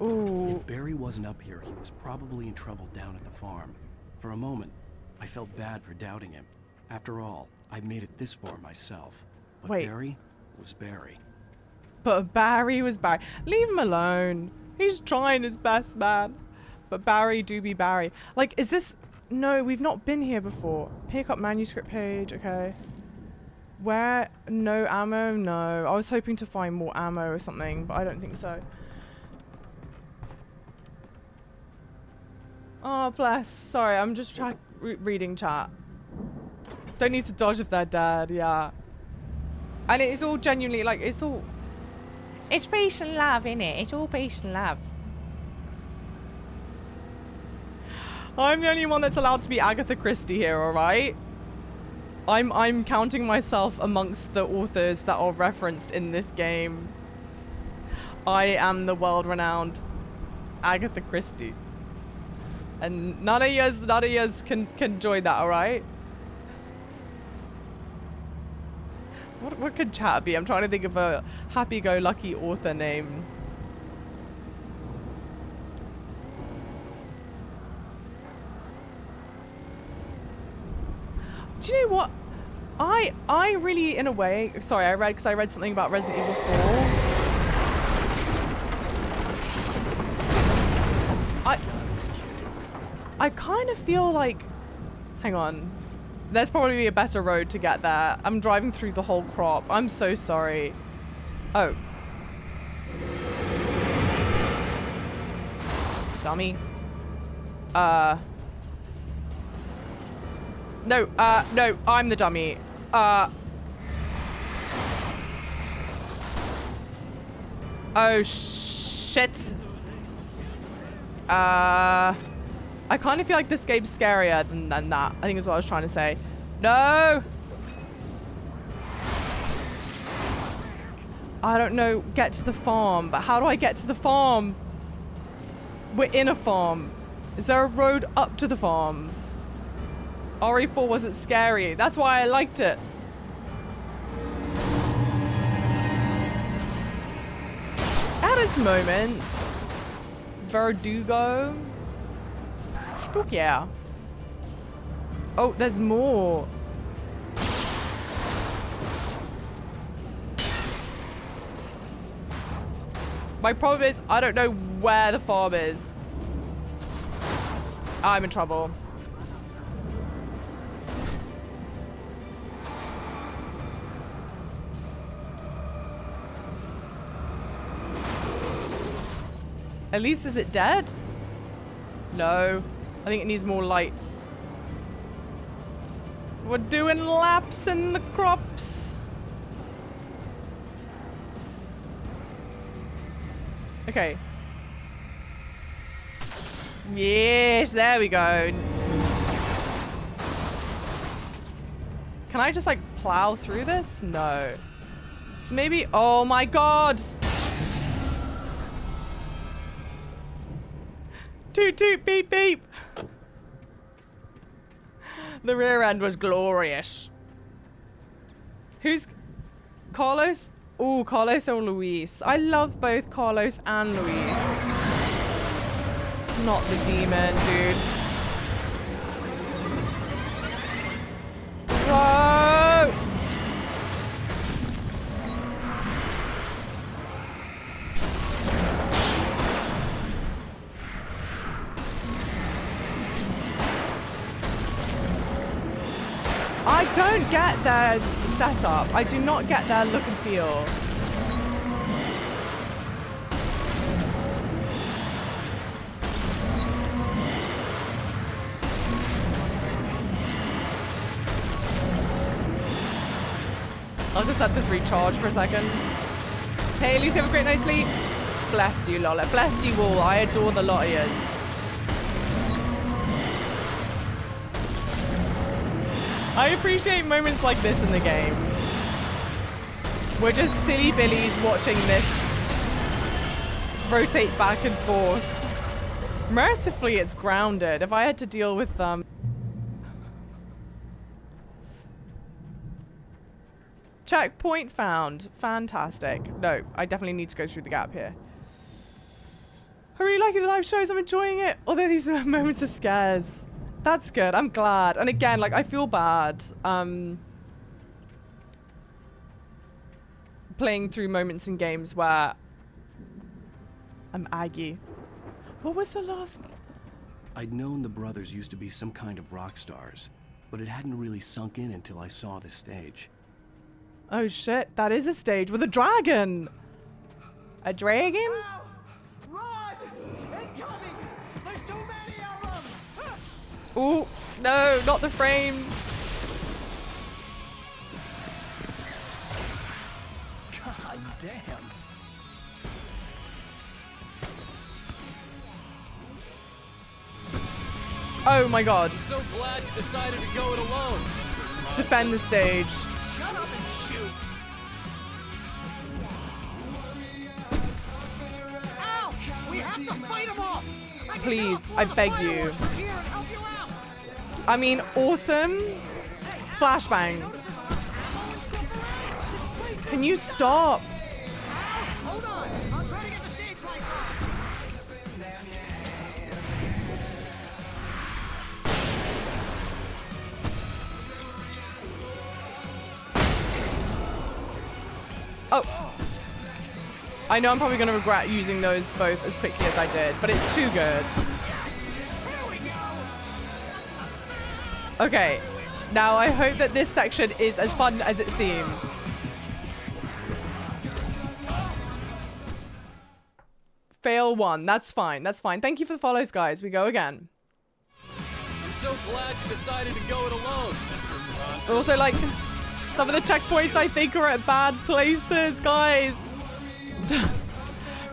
[SPEAKER 2] Ooh.
[SPEAKER 1] If Barry wasn't up here, he was probably in trouble down at the farm. For a moment, I felt bad for doubting him. After all, I made it this far myself. But
[SPEAKER 2] Wait.
[SPEAKER 1] Barry was Barry.
[SPEAKER 2] But Barry was Barry. Leave him alone. He's trying his best, man. But Barry do be Barry. Like, is this... No, we've not been here before. Pick up manuscript page, okay. Where? No ammo? No. I was hoping to find more ammo or something, but I don't think so. Oh, bless. Sorry, I'm just reading chat. Don't need to dodge if they're dead, yeah. And it's all genuinely, like, it's all... It's peace and love, innit? It's all peace and love. I'm the only one that's allowed to be Agatha Christie here, alright? I'm counting myself amongst the authors that are referenced in this game. I am the world-renowned Agatha Christie. And none of yous can join that, alright? What could chat be? I'm trying to think of a happy-go-lucky author name. Do you know what? I really, in a way, sorry, I read something about Resident Evil 4. I kind of feel like, hang on, there's probably a better road to get there. I'm driving through the whole crop. I'm so sorry. Oh. Dummy. No, no, I'm the dummy. Oh, shit. I kind of feel like this game's scarier than that. I think is what I was trying to say. No! I don't know. Get to the farm. But how do I get to the farm? We're in a farm. Is there a road up to the farm? RE4 wasn't scary. That's why I liked it. At its moments. Verdugo. Spook, yeah. Oh, there's more. My problem is I don't know where the farm is. I'm in trouble. At least, is it dead? No. I think it needs more light. We're doing laps in the crops. Okay. Yes, there we go. Can I just like plow through this? No. So maybe, oh my God. Toot toot beep beep. The rear end was glorious. Who's Carlos? Ooh, Carlos or Luis. I love both Carlos and Luis. Not the demon, dude. Whoa! I don't get their setup. I do not get their look and feel. I'll just let this recharge for a second. Hey, Lucy, have a great night's sleep. Bless you, Lola. Bless you all. I adore the lot of yous. I appreciate moments like this in the game. We're just silly billies watching this rotate back and forth. Mercifully, it's grounded. If I had to deal with checkpoint found. Fantastic. No, I definitely need to go through the gap here. I really like the live shows. I'm enjoying it. Although these moments of scares. That's good. I'm glad. And again, like, I feel bad. Playing through moments in games where I'm aggy. What was the last?
[SPEAKER 1] I'd known the brothers used to be some kind of rock stars, but it hadn't really sunk in until I saw the stage.
[SPEAKER 2] Oh shit, that is a stage with a dragon. A dragon?
[SPEAKER 15] Run! Incoming! There's too many of them!
[SPEAKER 2] Ooh, no, not the frames.
[SPEAKER 10] God damn.
[SPEAKER 2] Oh my god.
[SPEAKER 10] I'm so glad you decided to go it alone.
[SPEAKER 2] Defend the stage.
[SPEAKER 15] Shut up and shoot! Ow! We have to fight them off!
[SPEAKER 2] Please, I beg you. I mean, awesome. Flashbang. Can you stop?
[SPEAKER 15] Hold on! I'm trying to get the stage lights on!
[SPEAKER 2] Oh. I know I'm probably going to regret using those both as quickly as I did, but it's too good. Okay. Now I hope that this section is as fun as it seems. Fail 1. That's fine. That's fine. Thank you for the follows, guys. We go again.
[SPEAKER 10] I'm so glad you decided to go it alone, Mr. Bronson.
[SPEAKER 2] Also, like, some of the checkpoints I think are at bad places, guys.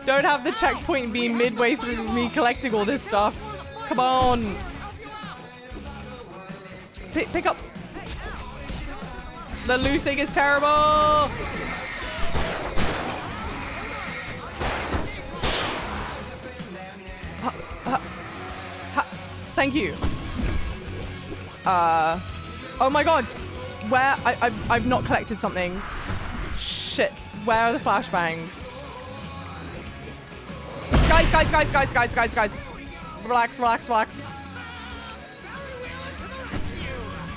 [SPEAKER 2] Don't have the checkpoint be midway through me collecting all this stuff. Come on. Pick up. The loosing is terrible. Thank you. Oh my god. Where? I've not collected something. Shit. Where are the flashbangs? Guys. Relax.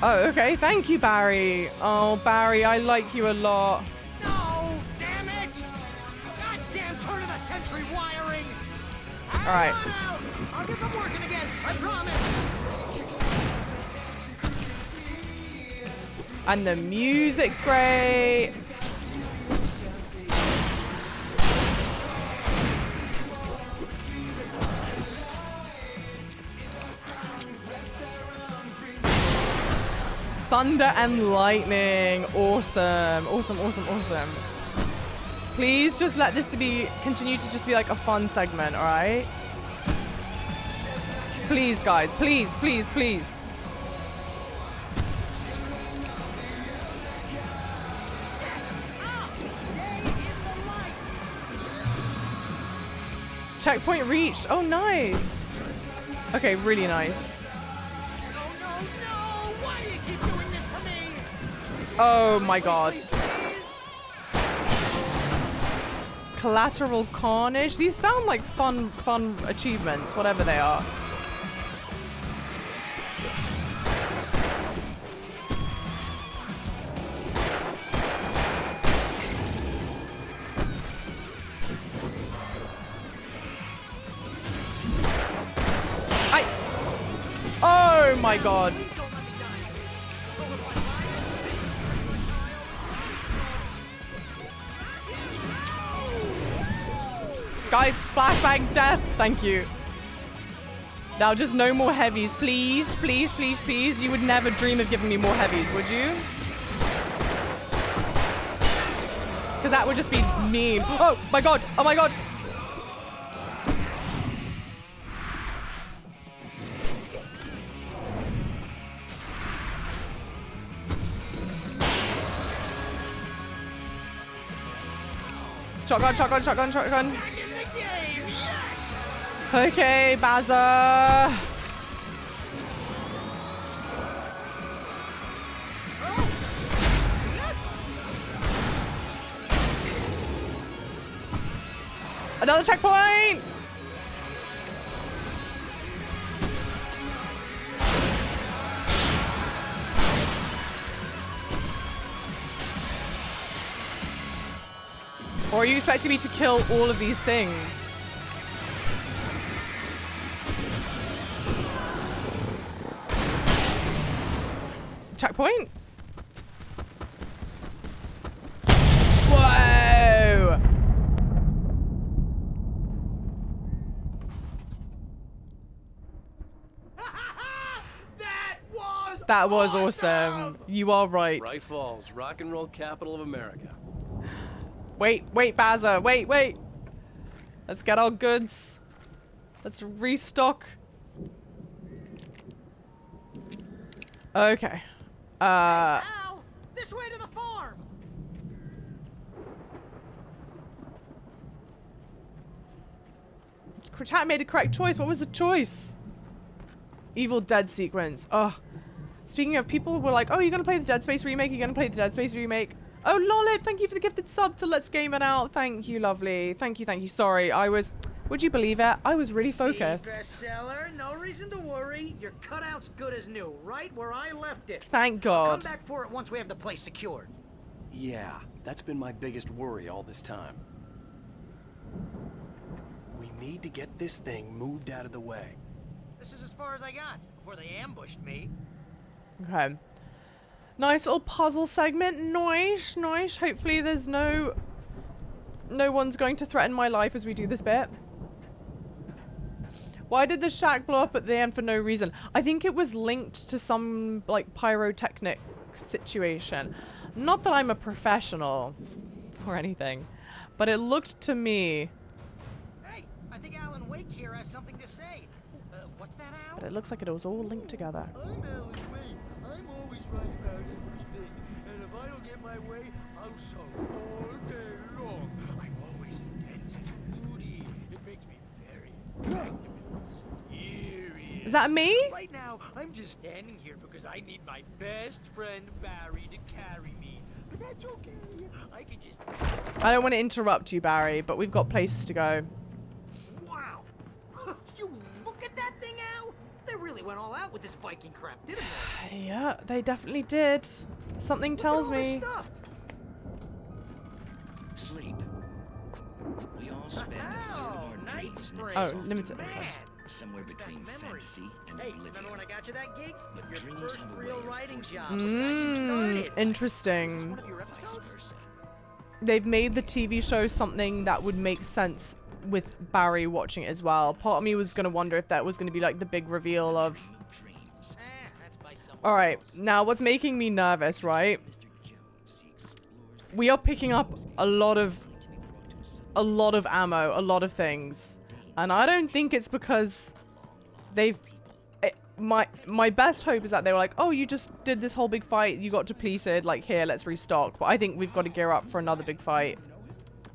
[SPEAKER 2] Oh, okay. Thank you, Barry. Oh, Barry, I like you a lot.
[SPEAKER 15] No! Damn it! Goddamn turn of the century wiring!
[SPEAKER 2] All right.
[SPEAKER 15] I'll get them working again. I promise.
[SPEAKER 2] And the music's great. Thunder and lightning. Awesome. Please just let this continue to just be like a fun segment, all right? Please, guys. Please. Checkpoint reached. Oh, nice. Okay, really nice. Oh my god. Collateral carnage. These sound like fun achievements, whatever they are. Oh my god. Guys, flashbang death. Thank you. Now just no more heavies. Please. You would never dream of giving me more heavies, would you? Because that would just be mean. Oh my god. Shotgun, shotgun, shotgun, shotgun. Okay, Bazza. Another checkpoint! Or are you expecting me to kill all of these things? Checkpoint? Whoa! That was awesome. You are right.
[SPEAKER 10] Bright Falls, rock and roll capital of America.
[SPEAKER 2] Wait, Bazza. Wait. Let's get our goods. Let's restock. Okay.
[SPEAKER 15] Al, this way to the farm.
[SPEAKER 2] Chat made a correct choice. What was the choice? Evil Dead sequence. Oh. Speaking of, people were like, oh, you're going to play the Dead Space remake? You're going to play the Dead Space remake? Oh, Lolip, thank you for the gifted sub to Let's Game It Out. Thank you, lovely. Thank you. Sorry, would you believe it? I was really focused.
[SPEAKER 15] Bestseller, no reason to worry. Your cutout's good as new, right where I left it.
[SPEAKER 2] Thank God.
[SPEAKER 15] I'll come back for it once we have the place secured.
[SPEAKER 1] Yeah, that's been my biggest worry all this time. We need to get this thing moved out of the way.
[SPEAKER 15] This is as far as I got before they ambushed me.
[SPEAKER 2] Okay. Nice little puzzle segment. Nice. Hopefully there's no one's going to threaten my life as we do this bit. Why did the shack blow up at the end for no reason? I think it was linked to some, like, pyrotechnic situation. Not that I'm a professional or anything, but it looked to me...
[SPEAKER 15] Hey, I think Alan Wake here has something to say. What's that, Al?
[SPEAKER 2] But it looks like it was all linked together.
[SPEAKER 17] I'm Alan Wake. I'm always right about everything. And if I don't get my way, I'll sulk all day long. I'm always intense and moody. It makes me very attractive and mysterious.
[SPEAKER 2] Is that me?
[SPEAKER 17] Right now, I'm just standing here because I need my best friend Barry to carry me. But that's okay. I can just...
[SPEAKER 2] I don't want to interrupt you, Barry, but we've got places to go.
[SPEAKER 15] Wow. You look at that thing, Al. They really went all out with this Viking crap, didn't they?
[SPEAKER 2] Yeah, they definitely did. Something tells me.
[SPEAKER 15] Stuff.
[SPEAKER 18] Sleep. We all spend a third of our dreams in
[SPEAKER 2] Oh, limited.
[SPEAKER 18] somewhere between fantasy and
[SPEAKER 15] Hey,
[SPEAKER 18] oblivion.
[SPEAKER 15] remember when I got you that gig?
[SPEAKER 18] But
[SPEAKER 15] Your
[SPEAKER 18] dreams
[SPEAKER 15] first
[SPEAKER 18] have a
[SPEAKER 15] real
[SPEAKER 18] way of
[SPEAKER 15] writing
[SPEAKER 18] forcing
[SPEAKER 15] job.
[SPEAKER 18] us
[SPEAKER 2] Interesting.
[SPEAKER 15] Is this one of your episodes?
[SPEAKER 2] They've made the TV show something that would make sense with Barry watching it as well. Part of me was going to wonder if that was going to be like the big reveal of... Alright, now what's making me nervous, right? We are picking up a lot of ammo, a lot of things. And I don't think it's because they've... My best hope is that they were like, oh, you just did this whole big fight, you got depleted, like, here, let's restock. But I think we've got to gear up for another big fight.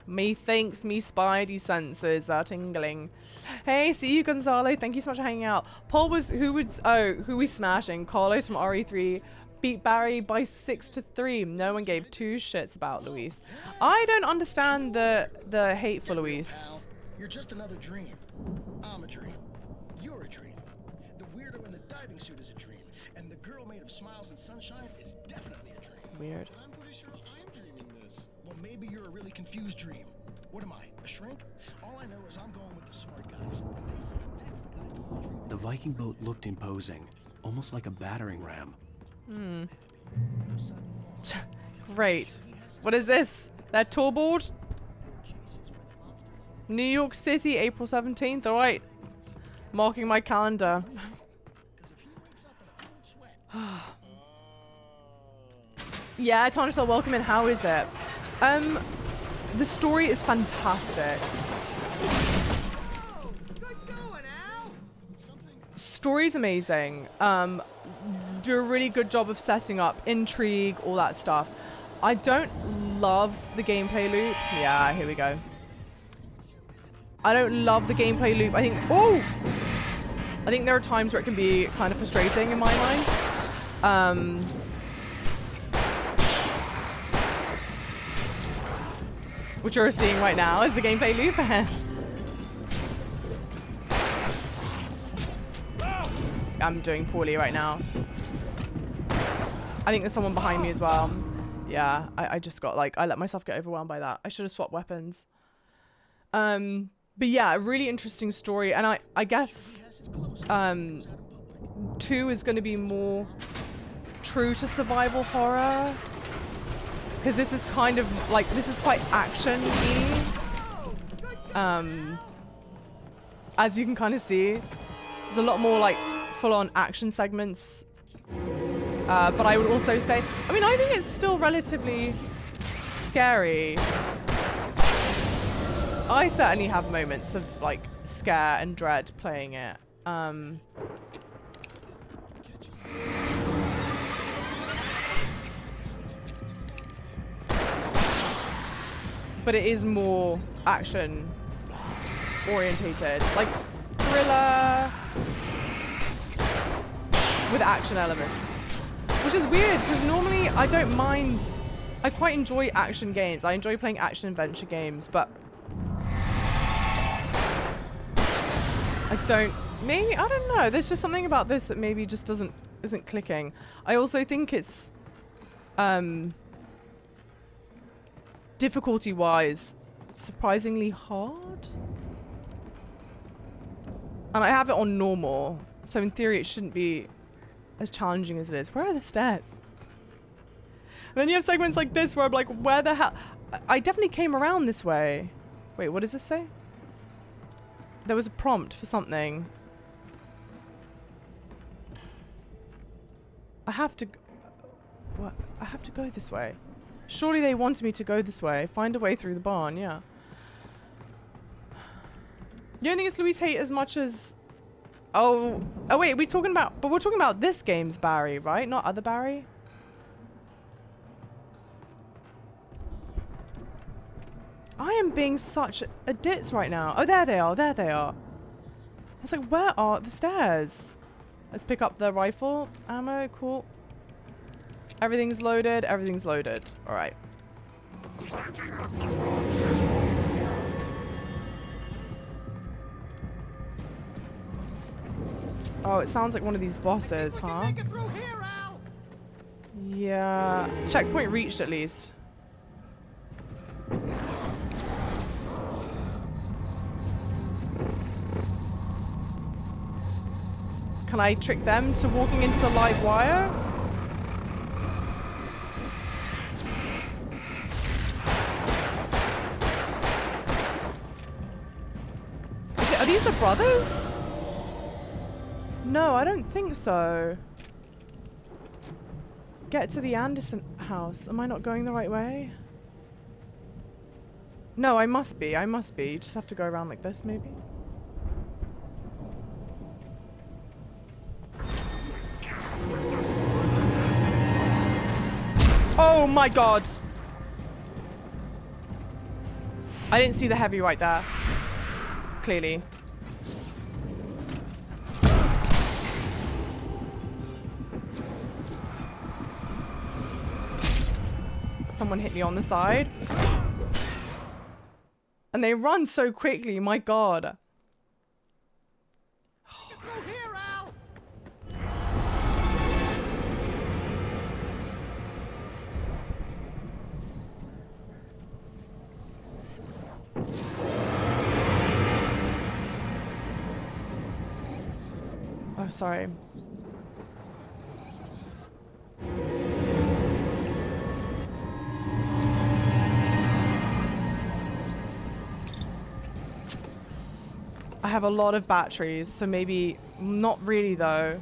[SPEAKER 2] Methinks me spidey senses are tingling. Hey, see you, Gonzalo. Thank you so much for hanging out. Paul was, who we smashing? Carlos from RE3 beat Barry by 6-3. No one gave two shits about Luis. I don't understand the hate for Luis.
[SPEAKER 11] You're just another dream. I'm a dream. You're a dream. The weirdo in the diving suit is a dream. And the girl made of smiles and sunshine is definitely a dream.
[SPEAKER 2] Weird.
[SPEAKER 11] But I'm pretty sure I'm dreaming this. Well, maybe you're a really confused dream. What am I, a shrink? All I know is I'm going with the smart guys. And they say that's the guy doing the dream.
[SPEAKER 1] The Viking boat looked imposing, almost like a battering ram.
[SPEAKER 2] Great. What is this? That tour board? New York City, April 17th. All right. Marking my calendar. Yeah, Tanisha, welcome in. How is it? The story is fantastic. Story's amazing. Do a really good job of setting up intrigue, all that stuff. I don't love the gameplay loop. Yeah, here we go. I don't love the gameplay loop. I think there are times where it can be kind of frustrating in my mind. Which you're seeing right now is the gameplay loop. I'm doing poorly right now. I think there's someone behind me as well. Yeah, I just got like, I let myself get overwhelmed by that. I should have swapped weapons. But yeah, a really interesting story. And I guess 2 is going to be more true to survival horror. Because this is kind of like, this is quite action-y. As you can kind of see, there's a lot more like full-on action segments. But I would also say, I mean, I think it's still relatively scary. I certainly have moments of like scare and dread playing it. But it is more action orientated, like thriller with action elements. Which is weird, because normally I don't mind. I quite enjoy action games. I enjoy playing action adventure games, but I don't. Maybe, I don't know. There's just something about this that maybe just isn't clicking. I also think it's difficulty-wise surprisingly hard. And I have it on normal, so in theory it shouldn't be as challenging as it is. Where are the stairs? And then you have segments like this where I'm like, where the hell? I definitely came around this way. Wait, what does this say? There was a prompt for something. I have to... What? I have to go this way. Surely they wanted me to go this way. Find a way through the barn, yeah. You don't think it's Louise Hate as much as... Oh wait, we're talking about this game's Barry, right? Not other Barry? I am being such a ditz right now. Oh, there they are, there they are. I was like, where are the stairs? Let's pick up the rifle. Ammo, cool. Everything's loaded, everything's loaded. All right. Oh, it sounds like one of these bosses, huh? Yeah. Checkpoint reached at least. Can I trick them to walking into the live wire? Are these the brothers? No, I don't think so. Get to the Anderson house. Am I not going the right way? No, I must be. I must be. You just have to go around like this, maybe. Oh my god! I didn't see the heavy right there. Clearly. Someone hit me on the side. And they run so quickly, my god. Oh, sorry. I have a lot of batteries, so maybe not really though.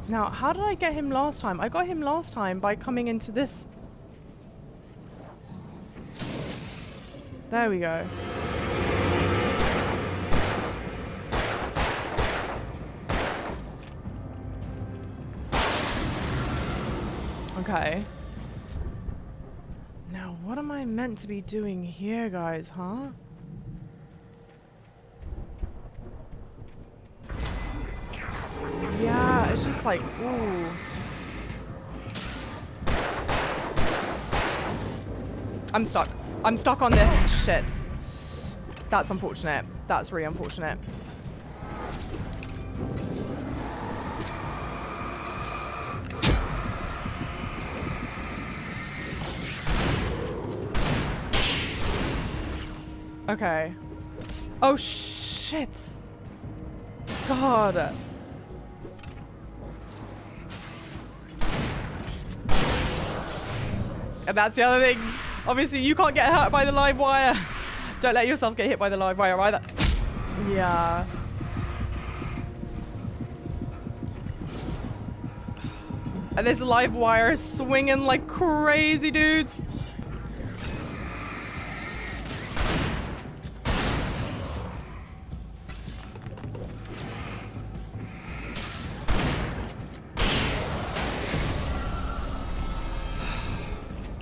[SPEAKER 2] Now, how did I get him last time? I got him last time by coming into this. There we go. Okay. Now, what am I meant to be doing here, guys, huh? Yeah, it's just like, ooh. I'm stuck. I'm stuck on this shit. That's unfortunate. That's really unfortunate. Okay. Oh, shit. God. And that's the other thing. Obviously, you can't get hurt by the live wire. Don't let yourself get hit by the live wire either. Yeah. And there's live wire swinging like crazy, dudes.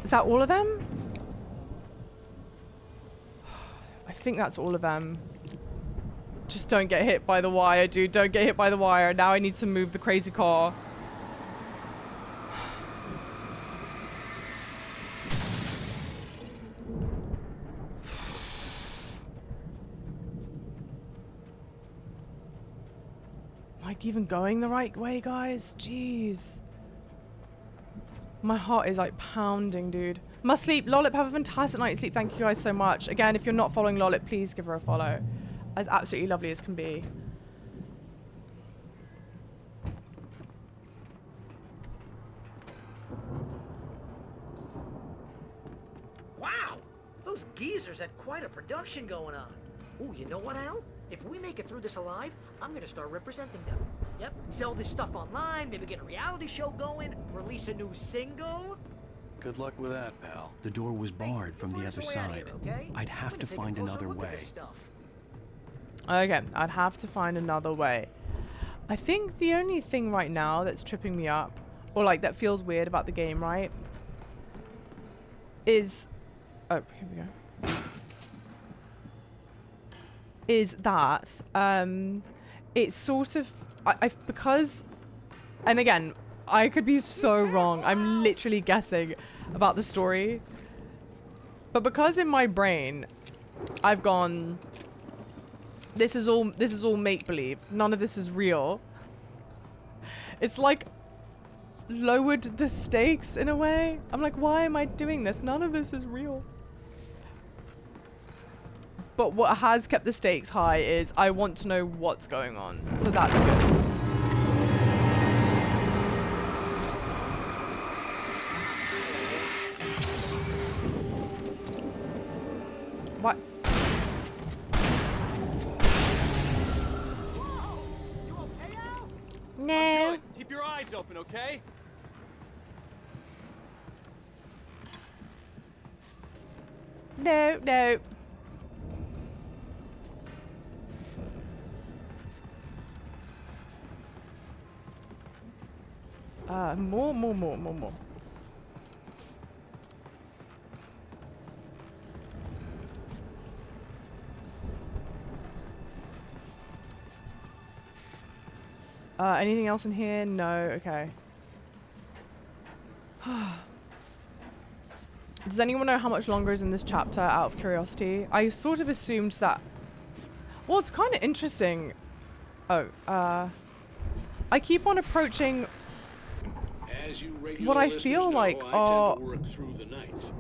[SPEAKER 2] Is that all of them? I think that's all of them. Just don't get hit by the wire, dude. Don't get hit by the wire. Now I need to move the crazy car. Am I even going the right way, guys? Jeez. My heart is like pounding, dude. Must sleep. Lollip, have a fantastic night's sleep. Thank you guys so much. Again, if you're not following Lollip, please give her a follow. As absolutely lovely as can be.
[SPEAKER 6] Wow! Those geezers had quite a production going on. Ooh, you know what, Al? If we make it through this alive, I'm gonna start representing them. Yep, sell this stuff online, maybe get a reality show going, release a new single.
[SPEAKER 1] Good luck with that, pal. The door was barred from the other side.
[SPEAKER 6] Okay?
[SPEAKER 1] I'd have to find another way.
[SPEAKER 2] Okay, I'd have to find another way. I think the only thing right now that's tripping me up, or like that feels weird about the game, right, is... Oh, here we go. Is that it's sort of... because... And again, I could be so wrong. I'm literally guessing about the story. But because in my brain, I've gone... This is all make-believe. None of this is real. It's like lowered the stakes in a way. I'm like, why am I doing this? None of this is real. But what has kept the stakes high is I want to know what's going on. So that's good. What? No.
[SPEAKER 10] Keep your eyes open, okay?
[SPEAKER 2] No, no. More. Anything else in here? No, okay. Does anyone know how much longer is in this chapter, out of curiosity? I sort of assumed that... Well, it's kind of interesting. Oh, I keep on approaching what I feel like are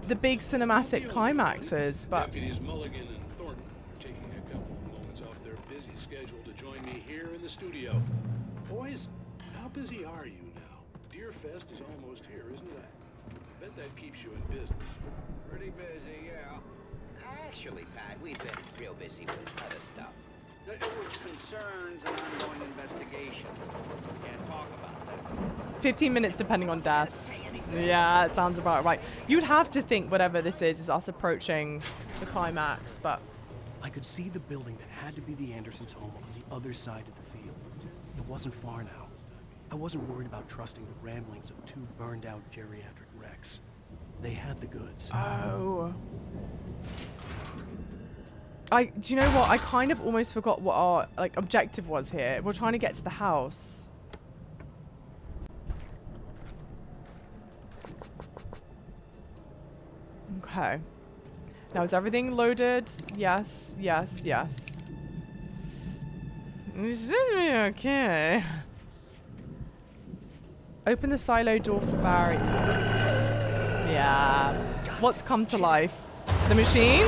[SPEAKER 2] the big cinematic climaxes, but...
[SPEAKER 19] Deputies Mulligan and Thornton taking a couple of moments off their busy schedule to join me here in the studio. Boys, how busy are you now? Deerfest is almost here, isn't it? I bet that keeps you in business.
[SPEAKER 20] Pretty busy, yeah. Actually, Pat, we've been real busy with other stuff. Which concerns an ongoing investigation. Can't talk about that.
[SPEAKER 2] 15 minutes depending on deaths. Yeah, it sounds about right. You'd have to think whatever this is us approaching the climax, but...
[SPEAKER 1] I could see the building that had to be the Andersons' home on the other side of the field. It wasn't far now. I wasn't worried about trusting the ramblings of two burned-out geriatric wrecks. They had the goods.
[SPEAKER 2] Oh. Do you know what? I kind of almost forgot what our objective was here. We're trying to get to the house. Okay. Now is everything loaded? Yes, yes, yes. It should be okay. Open the silo door for Barry. Yeah. What's come to life? The machine?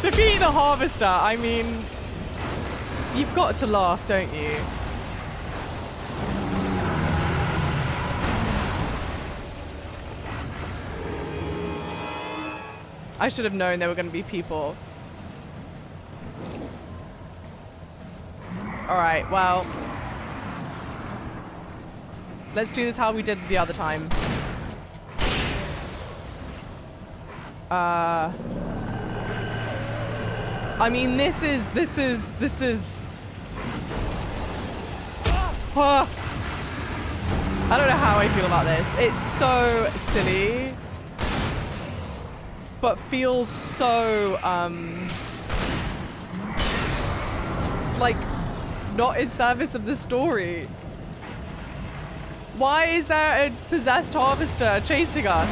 [SPEAKER 2] Defeat the harvester. I mean, you've got to laugh, don't you? I should have known there were going to be people. Alright, well. Let's do this how we did the other time. I mean, this is I don't know how I feel about this. It's so silly, but feels so like not in service of the story. Why is there a possessed harvester chasing us?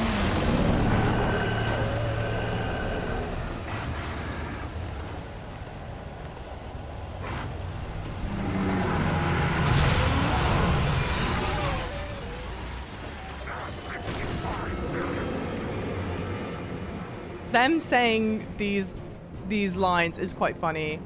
[SPEAKER 2] Them saying these lines is quite funny.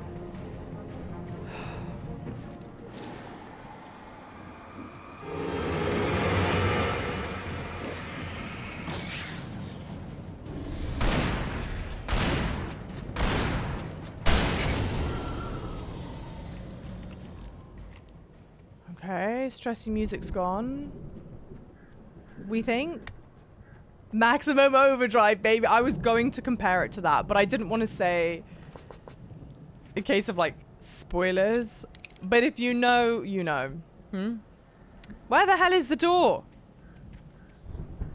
[SPEAKER 2] Okay, stressy music's gone. We think. Maximum Overdrive, baby. I was going to compare it to that, but I didn't want to say in case of like spoilers. But if you know, you know. Where the hell is the door?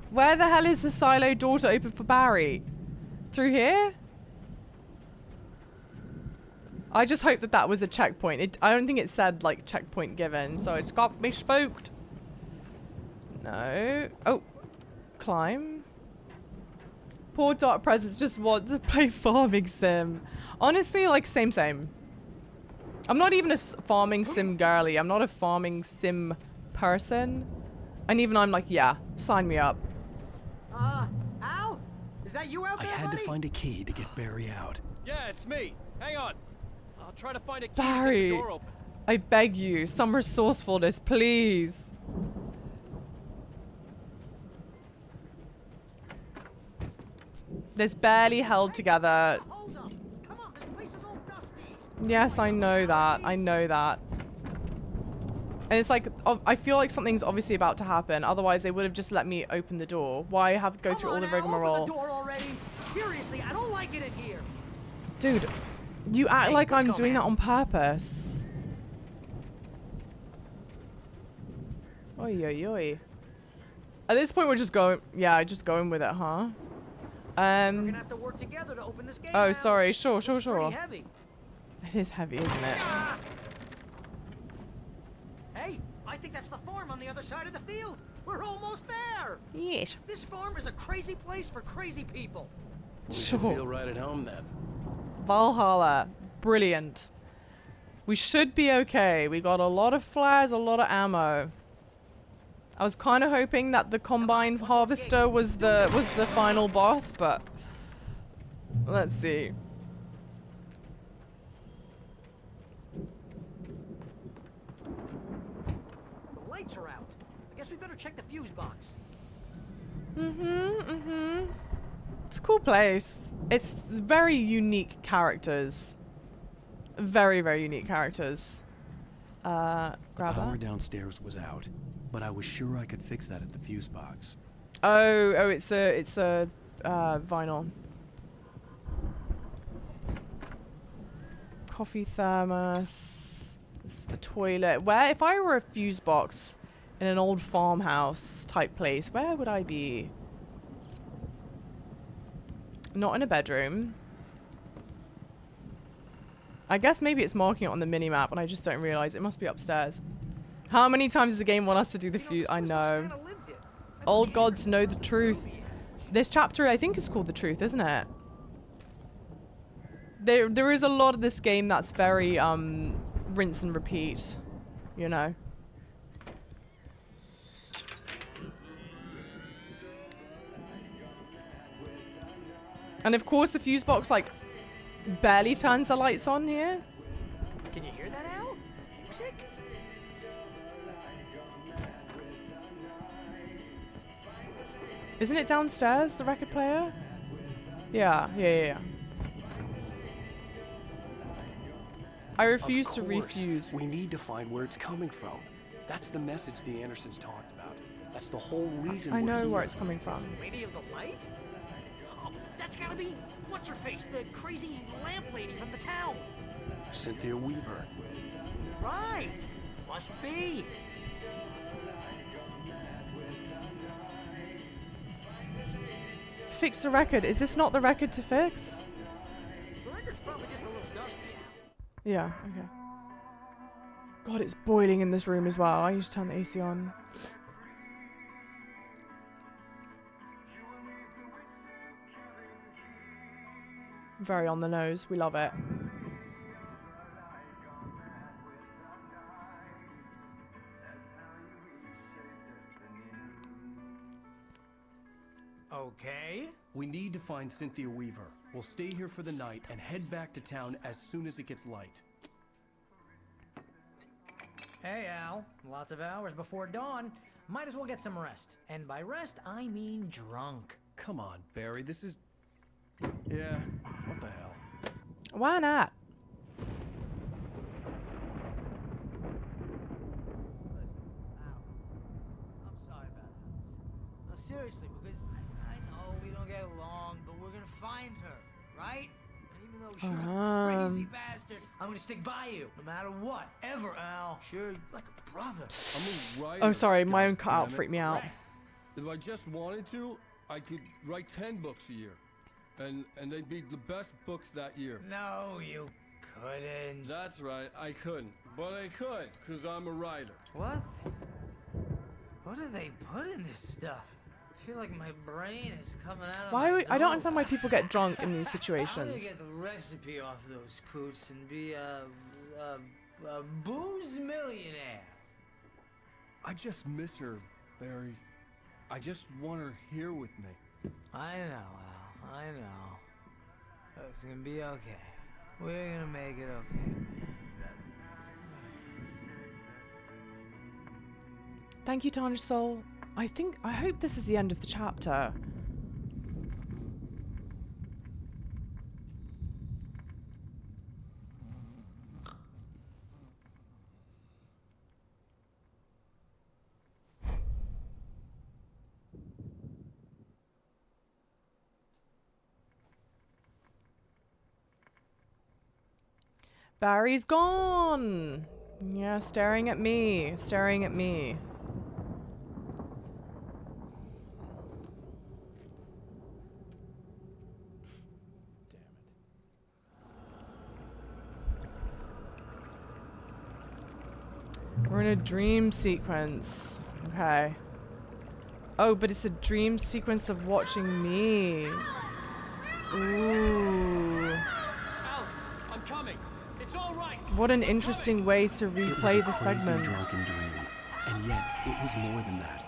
[SPEAKER 2] Where the hell is the silo door to open for Barry? Through here? I just hope that that was a checkpoint. I don't think it said like checkpoint given, so it's got me spooked. No. Oh. Climb. Poor Dark Presence just want to play farming sim. Honestly, like same. I'm not even a farming sim girly. I'm not a farming sim person. And even I'm like, yeah, sign me up.
[SPEAKER 15] Al? Is that you out there,
[SPEAKER 1] I had
[SPEAKER 15] buddy?
[SPEAKER 1] to find a key to get Barry out.
[SPEAKER 10] Yeah, it's me. Hang on. I'll try to find a key
[SPEAKER 2] Barry,
[SPEAKER 10] to get the door open.
[SPEAKER 2] I beg you, some resourcefulness, please. This barely held together.
[SPEAKER 15] Hold up. Come on, this place is all dusty.
[SPEAKER 2] Yes, I know that. I know that. And it's like, I feel like something's obviously about to happen. Otherwise, they would have just let me open the door. Why have to go through all the rigmarole?
[SPEAKER 15] Open the door already. Seriously, I don't like it in here.
[SPEAKER 2] Dude, you act like
[SPEAKER 15] let's
[SPEAKER 2] I'm
[SPEAKER 15] go,
[SPEAKER 2] doing
[SPEAKER 15] man.
[SPEAKER 2] that on purpose. Oi, oi, oi. At this point, we're just going, yeah, just going with it, huh?
[SPEAKER 15] We're gonna have to work together to open this gate.
[SPEAKER 2] Oh,
[SPEAKER 15] now.
[SPEAKER 2] sorry. Sure.
[SPEAKER 15] It's pretty heavy.
[SPEAKER 2] It is heavy, isn't it?
[SPEAKER 15] Hey, I think that's the farm on the other side of the field. We're almost there.
[SPEAKER 2] Yes.
[SPEAKER 15] This farm is a crazy place for crazy people.
[SPEAKER 10] We should feel right at home then.
[SPEAKER 2] Valhalla. Brilliant. We should be okay. We got a lot of flares, a lot of ammo. I was kind of hoping that the combine harvester was the final boss, but let's see.
[SPEAKER 15] The lights are out. I guess we better check the fuse box.
[SPEAKER 2] It's a cool place. It's very unique characters. Very, very unique characters. Grab
[SPEAKER 1] Power
[SPEAKER 2] that.
[SPEAKER 1] downstairs was out, but I was sure I could fix that at the fuse box.
[SPEAKER 2] Oh, it's a vinyl. Coffee thermos. It's the toilet. Where, if I were a fuse box in an old farmhouse type place, where would I be? Not in a bedroom. I guess maybe it's marking it on the mini-map and I just don't realize. It must be upstairs. How many times does the game want us to do the fuse? I know. Old gods know the truth. This chapter, I think, is called The Truth, isn't it? There is a lot of this game that's very, rinse and repeat, you know? And of course the fuse box, like, barely turns the lights on here.
[SPEAKER 6] Can you hear that, Al? Music?
[SPEAKER 2] Isn't it downstairs, the record player? Yeah. I refuse to refuse.
[SPEAKER 1] We need to find where it's coming from. That's the message the Andersons talked about. That's the whole reason
[SPEAKER 2] I
[SPEAKER 1] we're
[SPEAKER 2] know
[SPEAKER 1] here.
[SPEAKER 2] where it's coming from.
[SPEAKER 6] Lady of the Light? Oh, that's gotta be... What's her face? The crazy lamp lady from the town.
[SPEAKER 1] Cynthia Weaver.
[SPEAKER 6] Right. Must be.
[SPEAKER 2] Fix the record. Is this not the record to fix?
[SPEAKER 6] The record's probably just a little dusty.
[SPEAKER 2] Yeah, okay. God, it's boiling in this room as well. I need to turn the AC on. Very on the nose. We love it.
[SPEAKER 6] Okay.
[SPEAKER 1] We need to find Cynthia Weaver. We'll stay here for the night and head back to town as soon as it gets light.
[SPEAKER 6] Hey, Al. Lots of hours before dawn. Might as well get some rest. And by rest, I mean drunk.
[SPEAKER 1] Come on, Barry. This is... Yeah, what the hell?
[SPEAKER 2] Why not?
[SPEAKER 6] I'm sorry about that. No, seriously, because I know we don't get along, but we're gonna find her, right? And even though she's a crazy bastard, I'm gonna stick by you, no matter what, ever, Al. Sure, like a brother.
[SPEAKER 17] I'm a writer.
[SPEAKER 2] Oh, sorry. My own
[SPEAKER 17] goddammit.
[SPEAKER 2] cutout freaked me out.
[SPEAKER 17] If I just wanted to, I could write 10 books a year. And they'd be the best books that year.
[SPEAKER 6] No, you couldn't.
[SPEAKER 17] That's right, I couldn't. But I could, because I'm a writer.
[SPEAKER 6] What? What do they put in this stuff? I feel like my brain is coming out of
[SPEAKER 2] Why?
[SPEAKER 6] my
[SPEAKER 2] I don't understand why people get drunk in these
[SPEAKER 6] I'm gonna
[SPEAKER 2] situations.
[SPEAKER 6] get the recipe off those coots and be a booze millionaire.
[SPEAKER 17] I just miss her, Barry. I just want her here with me.
[SPEAKER 6] I know, Al. I know. It's gonna be okay. We're gonna make it okay.
[SPEAKER 2] Thank you, Tarnished Soul. I hope this is the end of the chapter. Barry's gone. Yeah, staring at me. Staring at me. We're in a dream sequence. Okay. Oh, but it's a dream sequence of watching me. Ooh.
[SPEAKER 10] Alice, I'm coming. It's all right.
[SPEAKER 2] What an interesting way to replay the segment.
[SPEAKER 1] It was a crazy drunken dream, and yet it was more than that.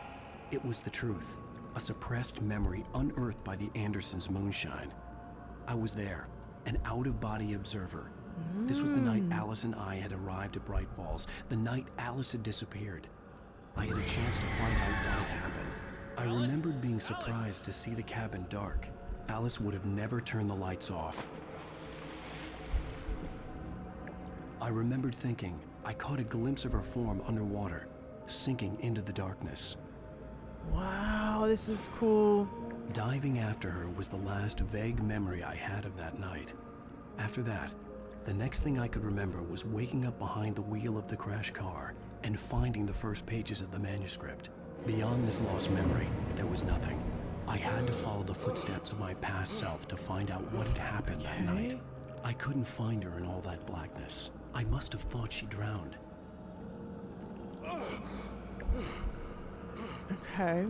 [SPEAKER 1] It was the truth, a suppressed memory unearthed by the Andersons' moonshine. I was there, an out-of-body observer. This was the night Alice and I had arrived at Bright Falls, the night Alice had disappeared. I had a chance to find out what had happened. I remembered being surprised to see the cabin dark. Alice would have never turned the lights off. I remembered thinking I caught a glimpse of her form underwater, sinking into the darkness.
[SPEAKER 2] Wow, this is cool.
[SPEAKER 1] Diving after her was the last vague memory I had of that night. After that, The next thing I could remember was waking up behind the wheel of the crash car and finding the first pages of the manuscript. Beyond this lost memory, there was nothing. I had to follow the footsteps of my past self to find out what had happened that night. I couldn't find her in all that blackness. I must have thought she drowned.
[SPEAKER 2] Okay.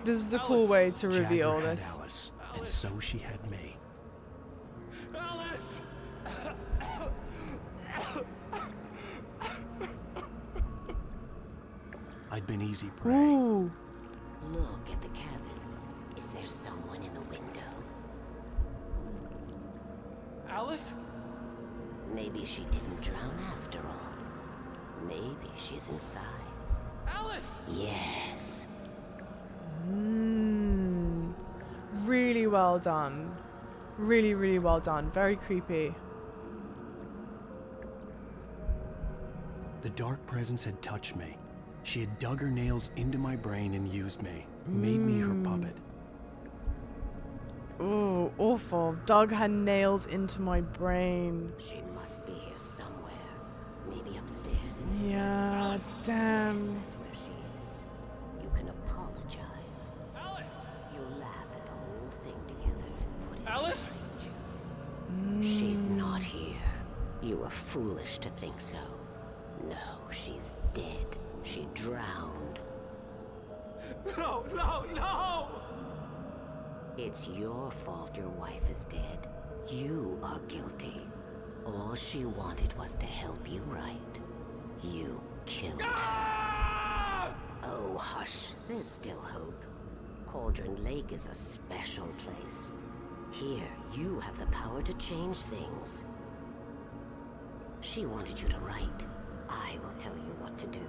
[SPEAKER 2] This is a cool way to reveal
[SPEAKER 1] Jagger had
[SPEAKER 2] this.
[SPEAKER 1] Alice, and so she had me.
[SPEAKER 17] Alice!
[SPEAKER 1] I'd been easy prey.
[SPEAKER 2] Ooh.
[SPEAKER 5] Look at the cabin. Is there someone in the window?
[SPEAKER 17] Alice?
[SPEAKER 5] Maybe she didn't drown after all. Maybe she's inside.
[SPEAKER 17] Alice!
[SPEAKER 5] Yes.
[SPEAKER 2] Really well done. Really, really well done. Very creepy.
[SPEAKER 1] The dark presence had touched me. She had dug her nails into my brain and used me. Made me her puppet.
[SPEAKER 2] Ooh, awful. Dug her nails into my brain.
[SPEAKER 5] She must be here somewhere. Maybe upstairs in the
[SPEAKER 2] Yeah, damn.
[SPEAKER 5] Yes, that's where she is. You can apologize.
[SPEAKER 17] Alice!
[SPEAKER 5] You'll laugh at the whole thing together and put it
[SPEAKER 17] Alice?
[SPEAKER 5] behind you. She's not here. You were foolish to think so. No, she's dead. She drowned.
[SPEAKER 17] No, no, no!
[SPEAKER 5] It's your fault your wife is dead. You are guilty. All she wanted was to help you right. You killed her. Oh, hush. There's still hope. Cauldron Lake is a special place. Here, you have the power to change things. She wanted you to write. I will tell you what to do.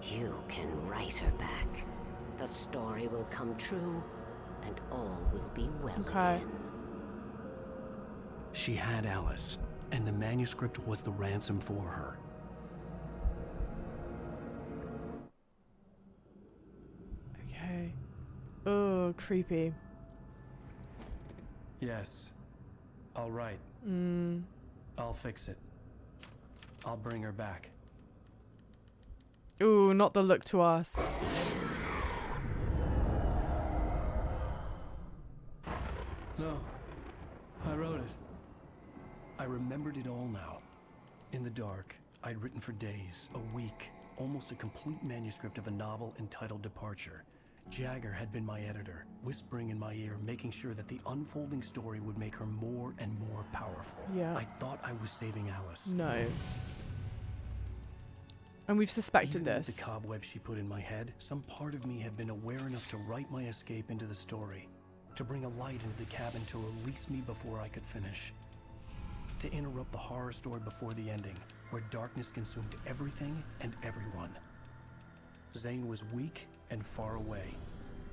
[SPEAKER 5] You can write her back. The story will come true, and all will be well again.
[SPEAKER 1] She had Alice, and the manuscript was the ransom for her.
[SPEAKER 2] Okay. Oh, creepy.
[SPEAKER 1] Yes. All right. I'll fix it. I'll bring her back.
[SPEAKER 2] Ooh, not the look to us.
[SPEAKER 1] No. I wrote it. I remembered it all now. In the dark, I'd written for days, a week, almost a complete manuscript of a novel entitled Departure. Jagger had been my editor, whispering in my ear, making sure that the unfolding story would make her more and more powerful.
[SPEAKER 2] Yeah.
[SPEAKER 1] I thought I was saving Alice.
[SPEAKER 2] No. And we've suspected
[SPEAKER 1] Even
[SPEAKER 2] this.
[SPEAKER 1] with the cobweb she put in my head, some part of me had been aware enough to write my escape into the story, to bring a light into the cabin to release me before I could finish, to interrupt the horror story before the ending, where darkness consumed everything and everyone. Zane was weak and far away,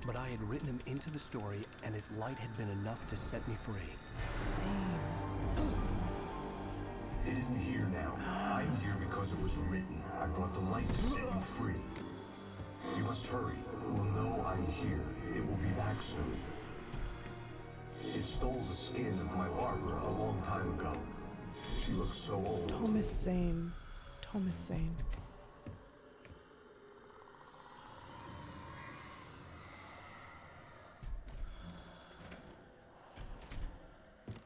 [SPEAKER 1] but I had written him into the story, and his light had been enough to set me free.
[SPEAKER 16] It isn't here now. I'm here because it was written. I brought the light to set you free. You must hurry. It will know I'm here. It will be back soon. It stole the skin of my Barbara a long time ago. She looks so old.
[SPEAKER 2] Thomas Zane. Thomas Zane.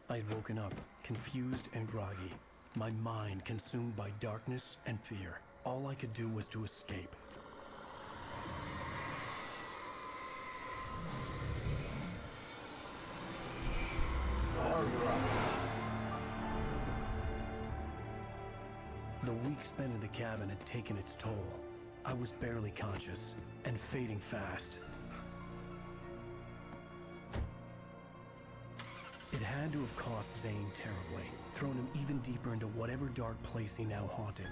[SPEAKER 1] I'd woken up, confused and groggy, my mind consumed by darkness and fear. All I could do was to escape. The week spent in the cabin had taken its toll. I was barely conscious, and fading fast. It had to have cost Zane terribly, thrown him even deeper into whatever dark place he now haunted.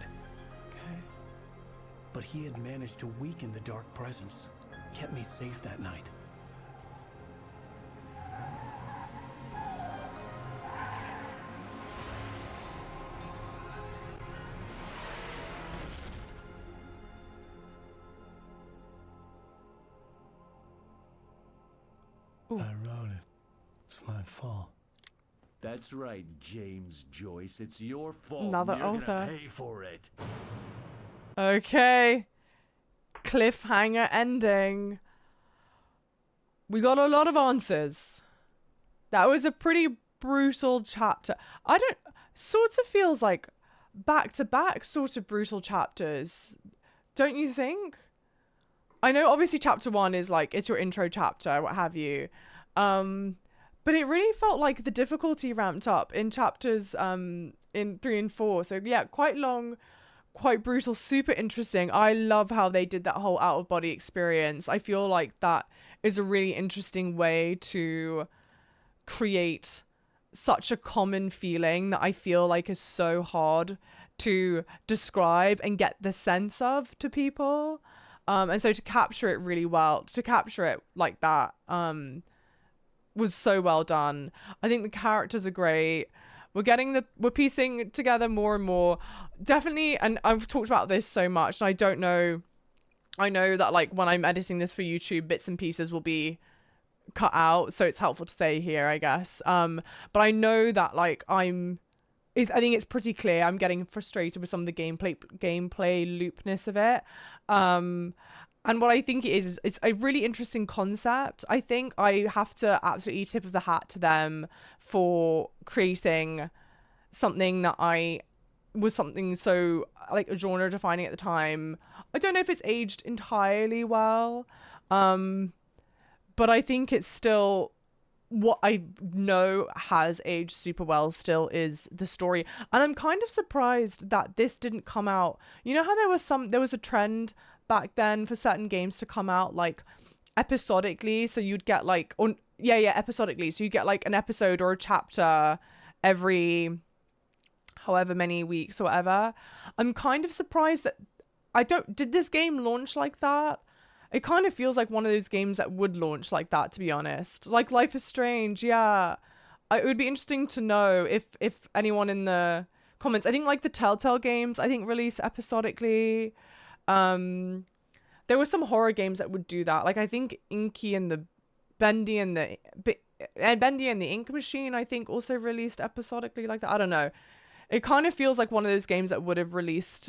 [SPEAKER 2] Okay.
[SPEAKER 1] But he had managed to weaken the dark presence, kept me safe that night.
[SPEAKER 16] I wrote it. It's my fault.
[SPEAKER 21] That's right, James Joyce. It's your fault.
[SPEAKER 2] Another
[SPEAKER 21] and you're
[SPEAKER 2] author.
[SPEAKER 21] gonna pay for it.
[SPEAKER 2] Okay. Cliffhanger ending. We got a lot of answers. That was a pretty brutal chapter. Sort of feels like back-to-back sort of brutal chapters. Don't you think? I know obviously chapter 1 is like, it's your intro chapter, what have you. But it really felt like the difficulty ramped up in chapters in 3 and 4. So yeah, quite long, quite brutal, super interesting. I love how they did that whole out-of-body experience. I feel like that is a really interesting way to create such a common feeling that I feel like is so hard to describe and get the sense of to people. And so to capture it really well, to capture it like that, was so well done. I think the characters are great. We're piecing together more and more. Definitely, and I've talked about this so much, and I know that like when I'm editing this for YouTube, bits and pieces will be cut out, so it's helpful to say here, I guess. But I know that like I think it's pretty clear I'm getting frustrated with some of the gameplay loopness of it. And what I think it is it's a really interesting concept. I think I have to absolutely tip of the hat to them for creating something that was something so like a genre defining at the time. I don't know if it's aged entirely well, but I think it's still what I know has aged super well still is the story. And I'm kind of surprised that this didn't come out. You know how there was a trend back then for certain games to come out like episodically, so you'd get like episodically, so you get like an episode or a chapter every however many weeks or whatever. I'm kind of surprised that did this game launch like that? It kind of feels like one of those games that would launch like that, to be honest. Like Life is Strange, yeah. It would be interesting to know if anyone in the comments, I think like the Telltale games, I think release episodically. There were some horror games that would do that. Like I think Inky and the Bendy and the Ink Machine, I think also released episodically like that. I don't know. It kind of feels like one of those games that would have released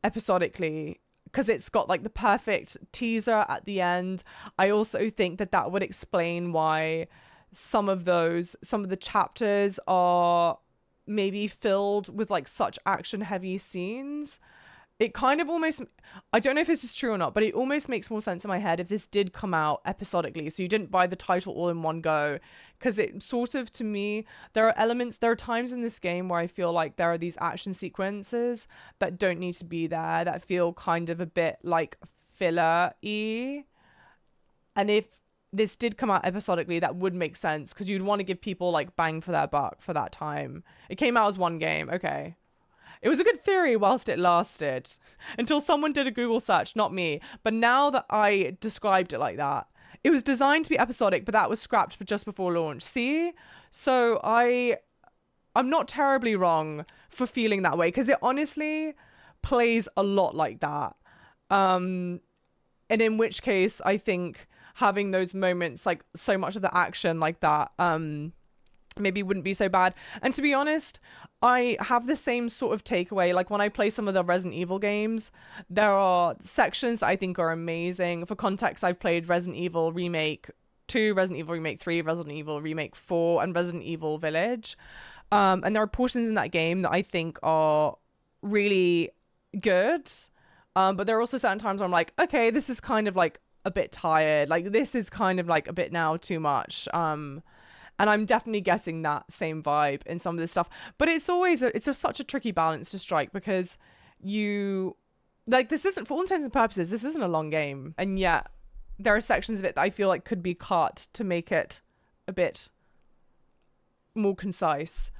[SPEAKER 2] episodically, because it's got like the perfect teaser at the end. I also think that would explain why some of the chapters are maybe filled with like such action heavy scenes. It kind of almost, I don't know if this is true or not, but it almost makes more sense in my head if this did come out episodically. So you didn't buy the title all in one go, because it sort of, to me, there are times in this game where I feel like there are these action sequences that don't need to be there, that feel kind of a bit like filler-y. And if this did come out episodically, that would make sense, because you'd want to give people like bang for their buck for that time. It came out as one game, okay. It was a good theory whilst it lasted, until someone did a Google search, not me. But now that I described it like that, it was designed to be episodic, but that was scrapped just before launch. See? So I'm not terribly wrong for feeling that way, because it honestly plays a lot like that. And in which case, I think having those moments, like so much of the action like that, maybe wouldn't be so bad. And to be honest, I have the same sort of takeaway. Like when I play some of the Resident Evil games, there are sections that I think are amazing. For context, I've played Resident Evil Remake 2, Resident Evil Remake 3, Resident Evil Remake 4, and Resident Evil Village. And there are portions in that game that I think are really good. But there are also certain times where I'm like, okay, this is kind of like a bit tired. Like this is kind of like a bit now too much. And I'm definitely getting that same vibe in some of this stuff. But it's always such a tricky balance to strike, because this isn't, for all intents and purposes, this isn't a long game. And yet there are sections of it that I feel like could be cut to make it a bit more concise.